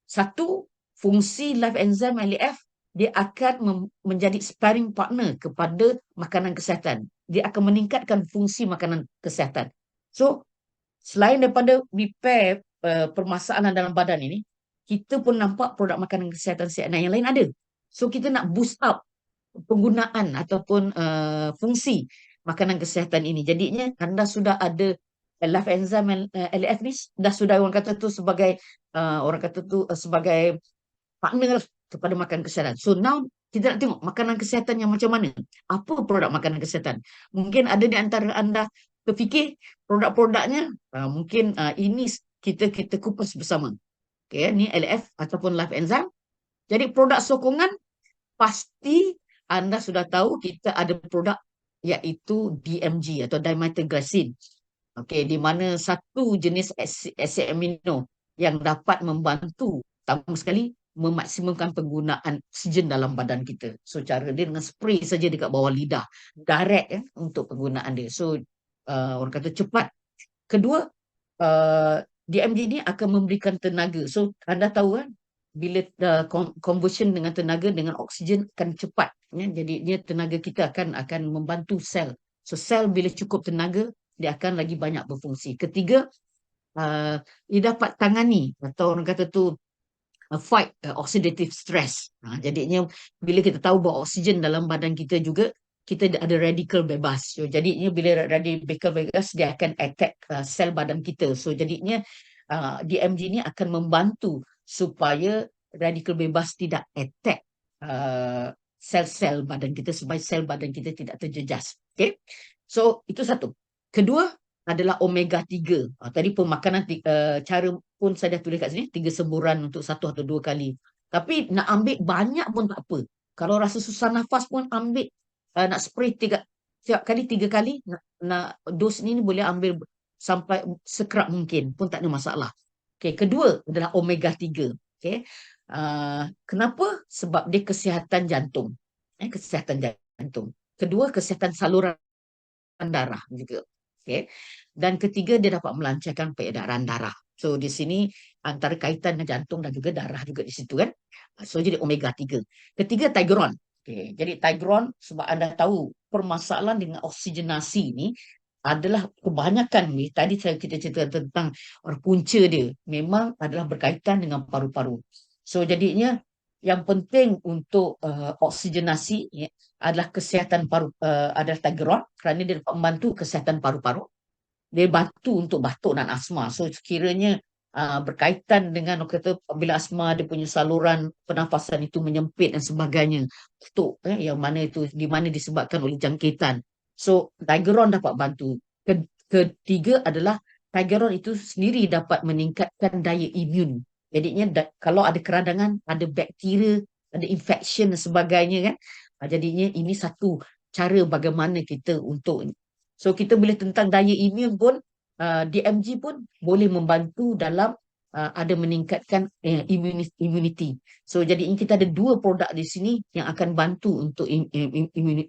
Satu, fungsi life enzyme LAF, dia akan menjadi sparring partner kepada makanan kesihatan. Dia akan meningkatkan fungsi makanan kesihatan. So, selain daripada repair permasalahan dalam badan ini, kita pun nampak produk makanan kesihatan CNI yang lain ada. So, kita nak boost up penggunaan ataupun fungsi makanan kesihatan ini. Jadinya anda sudah ada life enzyme LAF ni sudah orang kata tu sebagai sebagai partner lah kepada makanan kesihatan. So now kita nak tengok makanan kesihatan yang macam mana. Apa produk makanan kesihatan? Mungkin ada di antara anda terfikir produk-produknya, mungkin ini kita kupas bersama. Okay, ni LAF ataupun life enzyme. Jadi produk sokongan pasti anda sudah tahu kita ada produk iaitu DMG atau dimethylglycine. Okey, di mana satu jenis asid amino yang dapat membantu pertama sekali memaksimumkan penggunaan oksigen dalam badan kita. So cara dia dengan spray saja dekat bawah lidah, direct untuk penggunaan dia. So orang kata cepat. Kedua, DMG ni akan memberikan tenaga. So anda tahu kan, bila conversion dengan tenaga dengan oksigen akan cepat, jadi dia tenaga kita akan membantu sel. So sel bila cukup tenaga dia akan lagi banyak berfungsi. Ketiga, dia dapat tangani atau orang kata tu fight oxidative stress. Jadinya bila kita tahu bahawa oksigen dalam badan kita juga, kita ada radikal bebas. So jadinya bila radikal bebas dia akan attack sel badan kita. So jadinya DMG ni akan membantu supaya radikal bebas tidak attack sel-sel badan kita supaya sel badan kita tidak terjejas. Okay? So itu satu. Kedua adalah omega 3. Tadi pemakanan cara pun saya dah tulis kat sini 3 semburan untuk 1 atau 2 kali. Tapi nak ambil banyak pun tak apa. Kalau rasa susah nafas pun ambil nak spray setiap kali 3 kali nak dos ni boleh ambil sampai sekerap mungkin pun tak ada masalah. Okay, kedua adalah omega 3. Okay. Kenapa? Sebab dia kesihatan jantung. Kesihatan jantung. Kedua, kesihatan saluran darah juga. Okay. Dan ketiga, dia dapat melancarkan peredaran darah. So di sini antara kaitan dengan jantung dan juga darah juga di situ kan. So jadi omega 3. Ketiga, Tigron. Okay. Jadi Tigron, sebab anda tahu permasalahan dengan oksigenasi ni adalah kebanyakan ni, tadi kita cerita tentang punca dia memang adalah berkaitan dengan paru-paru. So jadinya yang penting untuk oksigenasi adalah kesihatan paru, adalah Tigron kerana dia dapat membantu kesihatan paru-paru. Dia bantu untuk batuk dan asma. So sekiranya berkaitan dengan kata bila asma dia punya saluran pernafasan itu menyempit dan sebagainya, batuk yang mana itu di mana disebabkan oleh jangkitan. So Tigron dapat bantu. Ketiga adalah Tigron itu sendiri dapat meningkatkan daya imun. Jadinya kalau ada keradangan, ada bakteria, ada infection dan sebagainya kan. Jadinya ini satu cara bagaimana kita untuk. So kita boleh tentang daya imun pun, DMG pun boleh membantu dalam ada meningkatkan immunity. So jadi kita ada 2 produk di sini yang akan bantu untuk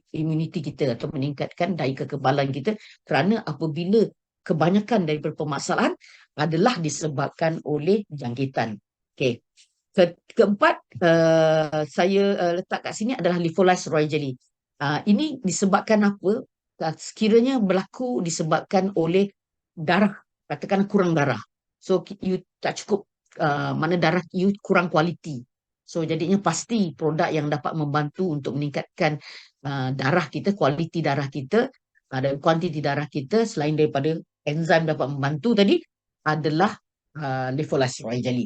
immunity kita atau meningkatkan daya kekebalan kita kerana apabila kebanyakan daripada permasalahan adalah disebabkan oleh jangkitan. Okay. Keempat, saya letak kat sini adalah Lifolase Royal Jelly. Ini disebabkan apa? Sekiranya berlaku disebabkan oleh darah, katakan kurang darah. So you tak cukup, mana darah you kurang kualiti. So jadinya pasti produk yang dapat membantu untuk meningkatkan darah kita, kualiti darah kita dan kuantiti darah kita selain daripada enzim dapat membantu tadi adalah Lifolase Royal Jelly.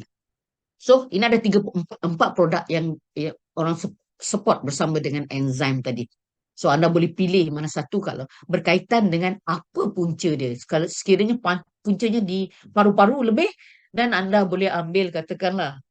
So ini ada 4 produk yang orang support bersama dengan enzim tadi. So anda boleh pilih mana satu kalau berkaitan dengan apa punca dia. Kalau sekiranya puncanya di paru-paru lebih, dan anda boleh ambil katakanlah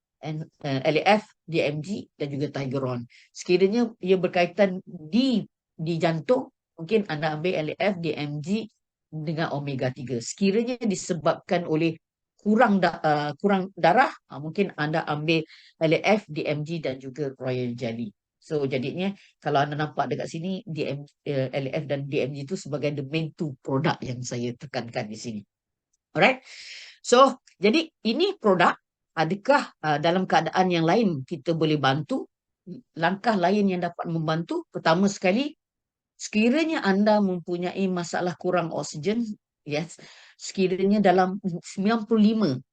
LAF, DMG dan juga Tigron. Sekiranya ia berkaitan di jantung, mungkin anda ambil LAF, DMG dengan omega 3. Sekiranya disebabkan oleh kurang darah, mungkin anda ambil LAF, DMG dan juga Royal Jelly. So jadinya kalau anda nampak dekat sini LAF dan DMG itu sebagai the main two produk yang saya tekankan di sini. Alright. So jadi ini produk, adakah dalam keadaan yang lain kita boleh bantu? Langkah lain yang dapat membantu, pertama sekali, sekiranya anda mempunyai masalah kurang oksigen, yes, sekiranya dalam 95,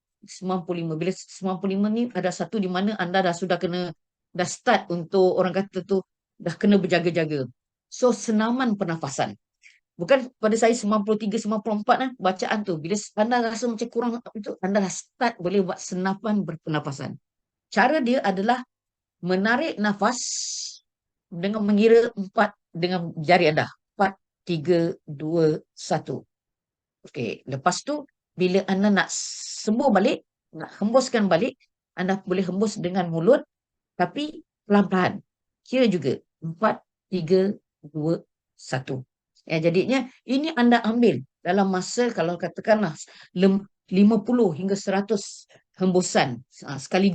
bila 95 ni ada satu di mana anda sudah start untuk orang kata tu dah kena berjaga-jaga. So senaman pernafasan. Bukan pada saya 93, 94 bacaan tu. Bila anda rasa macam kurang itu, anda dah start boleh buat senapan berpernafasan. Cara dia adalah menarik nafas dengan mengira 4 dengan jari anda. 4, 3, 2, 1. Okey, lepas tu bila anda nak sembuh balik, nak hembuskan balik, anda boleh hembus dengan mulut tapi pelan-pelan. Kira juga 4, 3, 2, 1. Ya, jadinya ini anda ambil dalam masa kalau katakanlah 50 hingga 100 hembusan sekali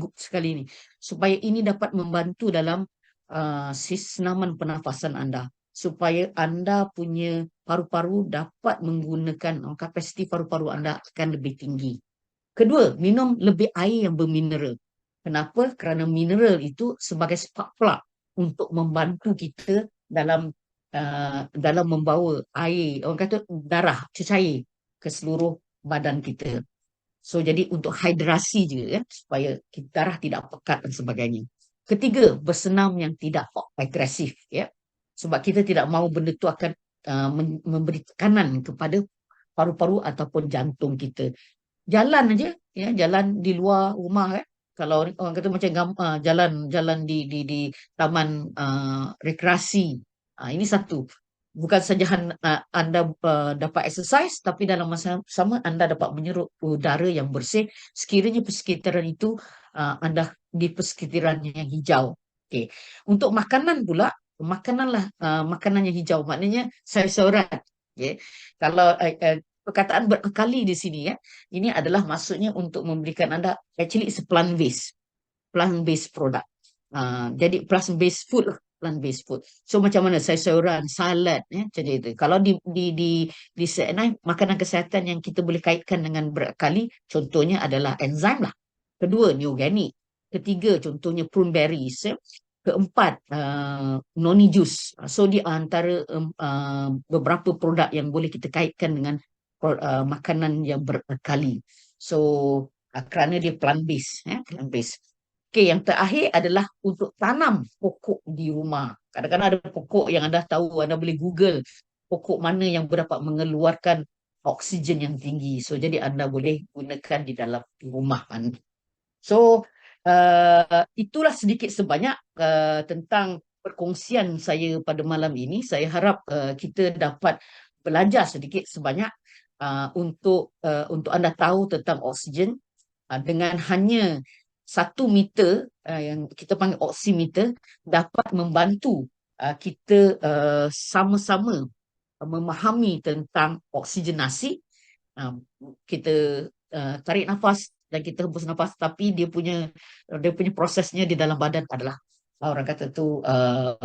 ini, supaya ini dapat membantu dalam senaman pernafasan anda, supaya anda punya paru-paru dapat menggunakan kapasiti paru-paru anda akan lebih tinggi. Kedua, minum lebih air yang bermineral. Kenapa? Kerana mineral itu sebagai spark plug untuk membantu kita dalam membawa air, orang kata darah, cecair ke seluruh badan kita. So jadi untuk hidrasi je kan, supaya darah tidak pekat dan sebagainya. Ketiga, bersenam yang tidak agresif, ya. Sebab kita tidak mahu benda tu akan memberi tekanan kepada paru-paru ataupun jantung kita. Jalan aja, ya, jalan di luar rumah, kan. Kalau orang kata macam jalan di taman rekreasi, ini satu. Bukan saja anda dapat exercise, tapi dalam masa sama anda dapat menyerap udara yang bersih sekiranya persekitaran itu anda di persekitaran yang hijau. Okay. Untuk makanan pula, makanan yang hijau, maknanya sayur-sayuran. Okay. Kalau perkataan berakali di sini, ya, ini adalah maksudnya untuk memberikan anda, actually it's a plant-based product. Jadi plant-based food. So macam mana sayur-sayuran, salad, ya, macam itu. Kalau di CNI, makanan kesihatan yang kita boleh kaitkan dengan berakali, contohnya adalah enzim lah. Kedua, neoganik. Ketiga, contohnya prune berries, ya. Keempat, noni juice. So di antara beberapa produk yang boleh kita kaitkan dengan makanan yang berakali. So kerana dia plant-based, plant-based. Okey, yang terakhir adalah untuk tanam pokok di rumah. Kadang-kadang ada pokok yang anda tahu, anda boleh Google pokok mana yang dapat mengeluarkan oksigen yang tinggi. So jadi anda boleh gunakan di dalam rumah anda. So itulah sedikit sebanyak tentang perkongsian saya pada malam ini. Saya harap kita dapat belajar sedikit sebanyak untuk anda tahu tentang oksigen dengan hanya 1 meter yang kita panggil oximeter dapat membantu kita sama-sama memahami tentang oksigenasi. Kita tarik nafas dan kita hembus nafas, tapi dia punya prosesnya di dalam badan adalah orang kata tu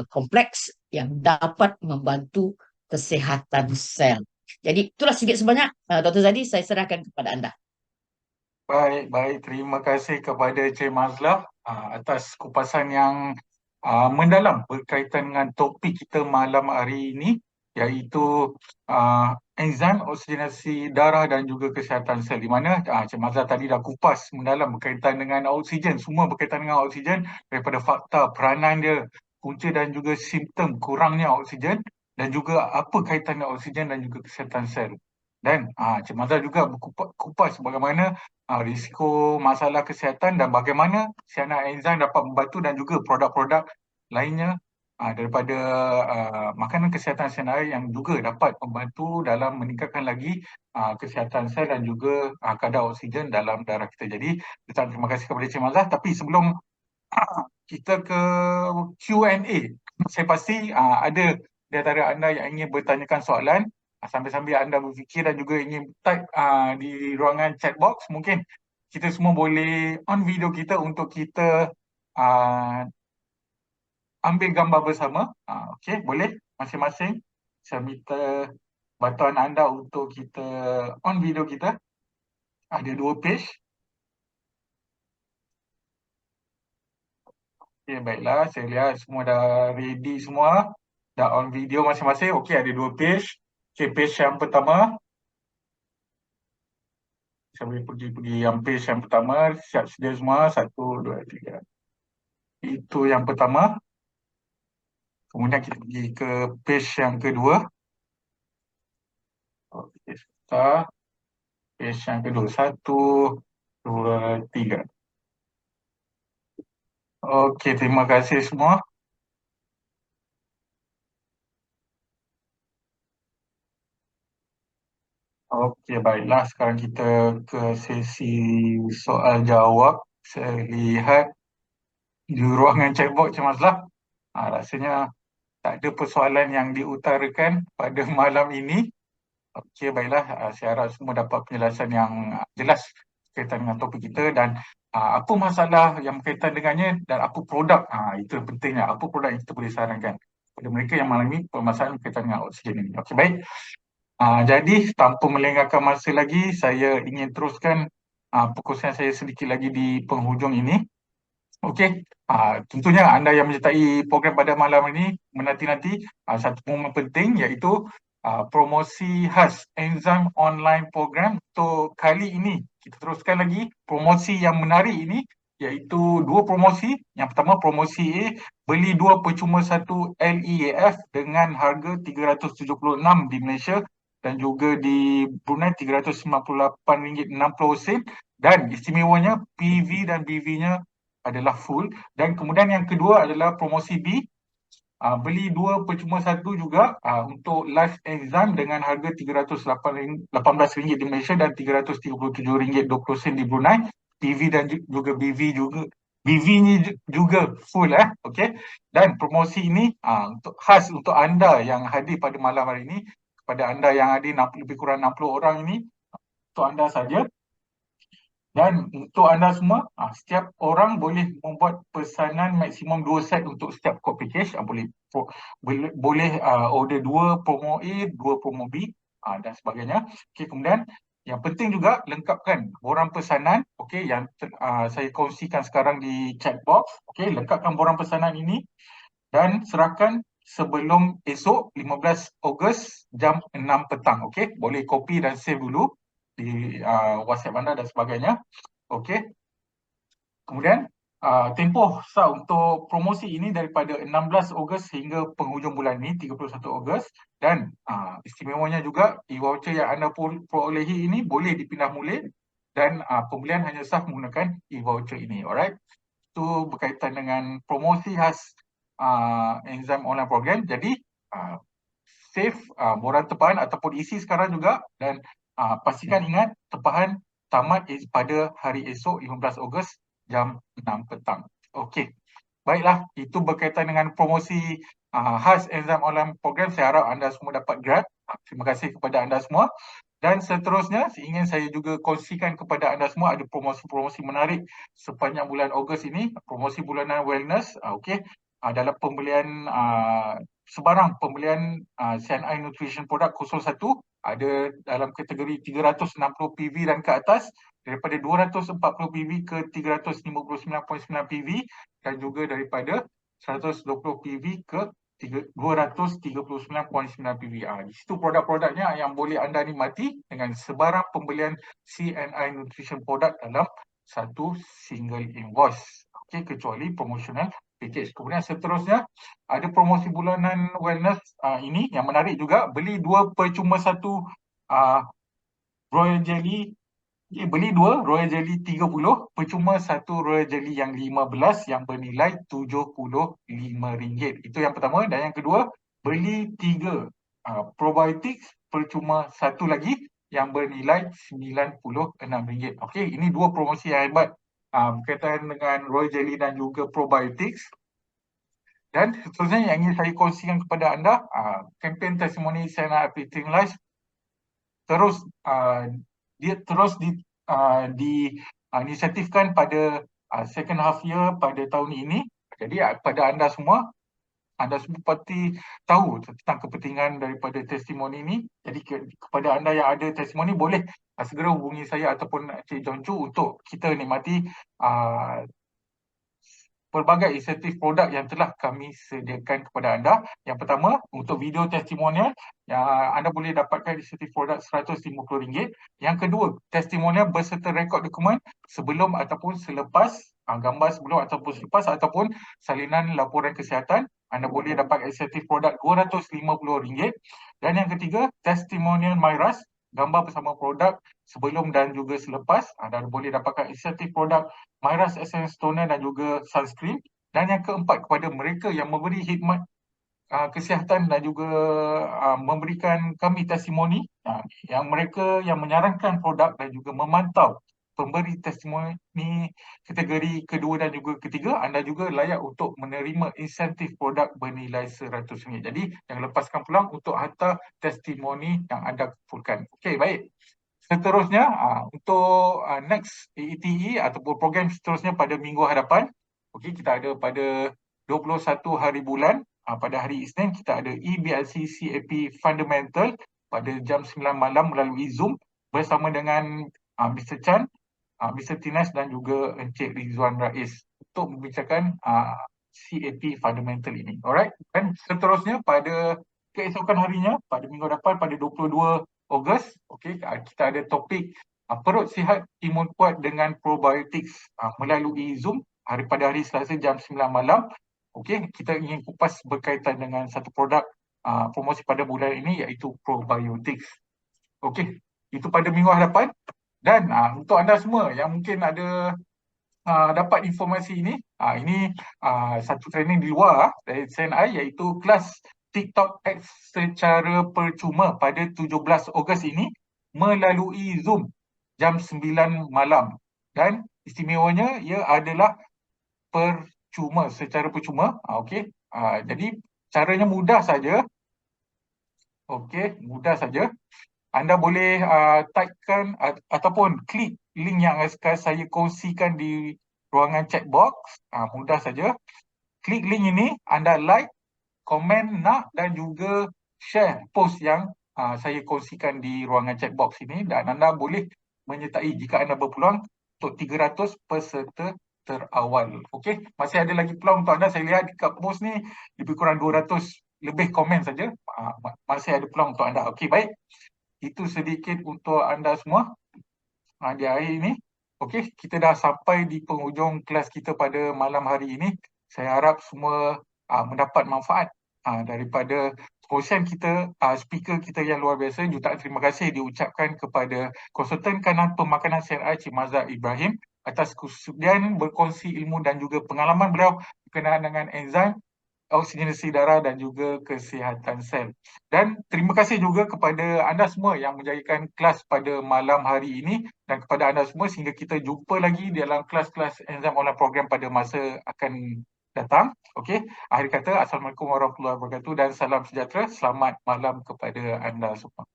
kompleks yang dapat membantu kesihatan sel. Jadi itulah sedikit sebanyak, Dr. Zadi, saya serahkan kepada anda. Baik. Terima kasih kepada Cik Mazlah atas kupasan yang mendalam berkaitan dengan topik kita malam hari ini, iaitu enzim oksigenasi darah dan juga kesihatan sel, di mana Cik Mazlah tadi dah kupas mendalam berkaitan dengan oksigen, semua berkaitan dengan oksigen, daripada fakta peranan dia, punca dan juga simptom kurangnya oksigen, dan juga apa kaitannya oksigen dan juga kesihatan sel. Dan Cik Mazlah juga kupas bagaimana risiko masalah kesihatan dan bagaimana cyanide enzim dapat membantu, dan juga produk-produk lainnya daripada makanan kesihatan cyanide yang juga dapat membantu dalam meningkatkan lagi kesihatan sel dan juga kadar oksigen dalam darah kita. Jadi, terima kasih kepada Cik Mazlah. Tapi sebelum kita ke Q&A, saya pasti ada di antara anda yang ingin bertanyakan soalan sambil-sambil anda berfikir dan juga ingin type di ruangan chat box, mungkin kita semua boleh on video kita untuk kita uh, ambil gambar bersama. Okey, boleh masing-masing. Saya minta bantuan anda untuk kita on video kita. Ada 2 page. Okey, baiklah. Saya lihat semua dah ready semua. Dah on video masing-masing. Okey, ada 2 page. Okey, page yang pertama. Saya boleh pergi yang page yang pertama. Siap sedia semua. 1, 2, 3. Itu yang pertama. Kemudian kita pergi ke page yang kedua. Okey, sebentar. Page yang kedua. 1, 2, 3. Okey, terima kasih semua. Okey, baiklah. Sekarang kita ke sesi soal jawab. Saya lihat di ruangan chatbox cemaslah. Rasanya tak ada persoalan yang diutarakan pada malam ini. Okey, baiklah. Saya harap semua dapat penjelasan yang jelas berkaitan dengan topik kita dan apa masalah yang berkaitan dengannya dan apa produk. Itu yang pentingnya. Apa produk yang kita boleh sarankan kepada mereka yang mengalami permasalahan berkaitan dengan oksigen ini. Okey, baik. Jadi tanpa melengahkan masa lagi, saya ingin teruskan perkongsian saya sedikit lagi di penghujung ini. Okey, tentunya anda yang menyertai program pada malam ini menanti-nanti satu momen penting iaitu promosi khas Enzim Online Program. Untuk kali ini kita teruskan lagi promosi yang menarik ini iaitu 2 promosi. Yang pertama promosi A, beli 2 percuma 1 LEAF dengan harga 376 di Malaysia dan juga di Brunei RM398.60 dan istimewanya PV dan BV-nya adalah full. Dan kemudian yang kedua adalah promosi B, beli 2 percuma 1 juga untuk Life Enzyme dengan harga RM318 di Malaysia dan RM337.20 di Brunei. PV dan juga BV juga. BV-nya juga full okey. Dan promosi ini untuk khas untuk anda yang hadir pada malam hari ini, kepada anda yang hadir lebih kurang 60 orang ini, untuk anda saja. Dan untuk anda semua, setiap orang boleh membuat pesanan maksimum 2 set untuk setiap kod package. Boleh order 2 promo A, 2 promo B dan sebagainya. Okey, kemudian yang penting juga lengkapkan borang pesanan, okey, yang saya kongsikan sekarang di chat box. Okey, lengkapkan borang pesanan ini dan serahkan sebelum esok 15 Ogos jam 6 petang. Okey, boleh copy dan save dulu di WhatsApp anda dan sebagainya. Okey. Kemudian tempoh sah untuk promosi ini daripada 16 Ogos hingga penghujung bulan ini 31 Ogos dan istimewanya juga e-voucher yang anda perolehi ini boleh dipindah mula dan pembelian hanya sah menggunakan e-voucher ini. Alright. Itu berkaitan dengan promosi khas Enzim Online Program. Jadi save borang tempahan ataupun isi sekarang juga dan pastikan ingat tempahan tamat pada hari esok 15 Ogos jam 6 petang. Okey. Baiklah, itu berkaitan dengan promosi khas Enzim Online Program. Saya harap anda semua dapat grab. Terima kasih kepada anda semua. Dan seterusnya, ingin saya juga kongsikan kepada anda semua ada promosi-promosi menarik sepanjang bulan Ogos ini. Promosi bulanan wellness. Okey. Dalam pembelian sebarang pembelian CNI Nutrition Product 01 ada dalam kategori 360 PV dan ke atas daripada 240 PV ke 359.9 PV dan juga daripada 120 PV ke 239.9 PV. Di situ produk-produknya yang boleh anda nikmati dengan sebarang pembelian CNI Nutrition Product dalam satu single invoice. Okey, kecuali promotional package. Kemudian seterusnya ada promosi bulanan wellness ini yang menarik juga, beli 2 percuma 1 Royal Jelly. Beli 2 Royal Jelly 30 percuma 1 Royal Jelly yang 15 yang bernilai RM75. Itu yang pertama. Dan yang kedua, beli 3 probiotics percuma 1 lagi yang bernilai RM96. Okey, ini 2 promosi yang hebat berkaitan dengan Royal Jelly dan juga probiotics. Dan seterusnya yang ingin saya kongsikan kepada anda, kempen testimoni Sena Everything Life terus dia terus inisiatifkan pada second half year pada tahun ini. Jadi pada anda semua pasti tahu tentang kepentingan daripada testimoni ini. Jadi kepada anda yang ada testimoni, boleh segera hubungi saya ataupun Cik John Chu untuk kita nikmati pelbagai insentif produk yang telah kami sediakan kepada anda. Yang pertama, untuk video testimonial, yang anda boleh dapatkan insentif produk RM150. Yang kedua, testimonial berserta rekod dokumen sebelum ataupun selepas, gambar sebelum ataupun selepas, ataupun salinan laporan kesihatan, anda boleh dapat insentif produk RM250. Dan yang ketiga, testimonial MyRas, gambar bersama produk sebelum dan juga selepas, anda boleh dapatkan insentif produk MyRas Essence Toner dan juga sunscreen. Dan yang keempat, kepada mereka yang memberi khidmat kesihatan dan juga memberikan kami testimoni, yang mereka yang menyarankan produk dan juga memantau pemberi testimoni kategori kedua dan juga ketiga, anda juga layak untuk menerima insentif produk bernilai RM100. Jadi jangan lepaskan peluang untuk hantar testimoni yang anda kumpulkan. Okey, baik. Seterusnya, untuk next AETE ataupun program seterusnya pada minggu hadapan, okey, kita ada pada 21 hari bulan, pada hari Isnin kita ada EBLC CAP Fundamental pada jam 9 malam melalui Zoom bersama dengan Mr. Chan, Mr. Tinas dan juga Encik Rizwan Rais untuk membicarakan CAP Fundamental ini. Alright, dan seterusnya pada keesokan harinya, pada minggu hadapan pada 22 Ogos, okey, kita ada topik perut sihat imun kuat dengan probiotics melalui Zoom pada hari Selasa jam 9 malam. Okey, kita ingin kupas berkaitan dengan satu produk promosi pada bulan ini iaitu probiotics. Okey, itu pada minggu hadapan. Dan untuk anda semua yang mungkin ada dapat informasi ini, ini satu training di luar dari CNI iaitu kelas TikTok X secara percuma pada 17 Ogos ini melalui Zoom jam 9 malam. Dan istimewanya ia adalah secara percuma. Okey. Jadi caranya mudah saja. Okey, mudah saja. Anda boleh typekan ataupun klik link yang akan saya kongsikan di ruangan chat box. Mudah saja. Klik link ini, anda like, komen, nak dan juga share post yang saya kongsikan di ruangan chat box ini, dan anda boleh menyertai jika anda berpeluang untuk 300 peserta terawal. Okey, masih ada lagi peluang untuk anda. Saya lihat dekat post ni lebih kurang 200 lebih komen saja. Masih ada peluang untuk anda. Okey, baik. Itu sedikit untuk anda semua di hari ini. Okey, kita dah sampai di penghujung kelas kita pada malam hari ini. Saya harap semua mendapat manfaat daripada perkongsian kita, speaker kita yang luar biasa. Jutaan terima kasih diucapkan kepada konsultan kanan pemakanan CNI Cik Mazhar Ibrahim atas kesudian berkongsi ilmu dan juga pengalaman beliau berkenaan dengan enzim, oksigenasi darah dan juga kesihatan sel. Dan terima kasih juga kepada anda semua yang menjadikan kelas pada malam hari ini, dan kepada anda semua sehingga kita jumpa lagi dalam kelas-kelas enzim online program pada masa akan datang. Okey, akhir kata, Assalamualaikum warahmatullahi wabarakatuh dan salam sejahtera. Selamat malam kepada anda semua.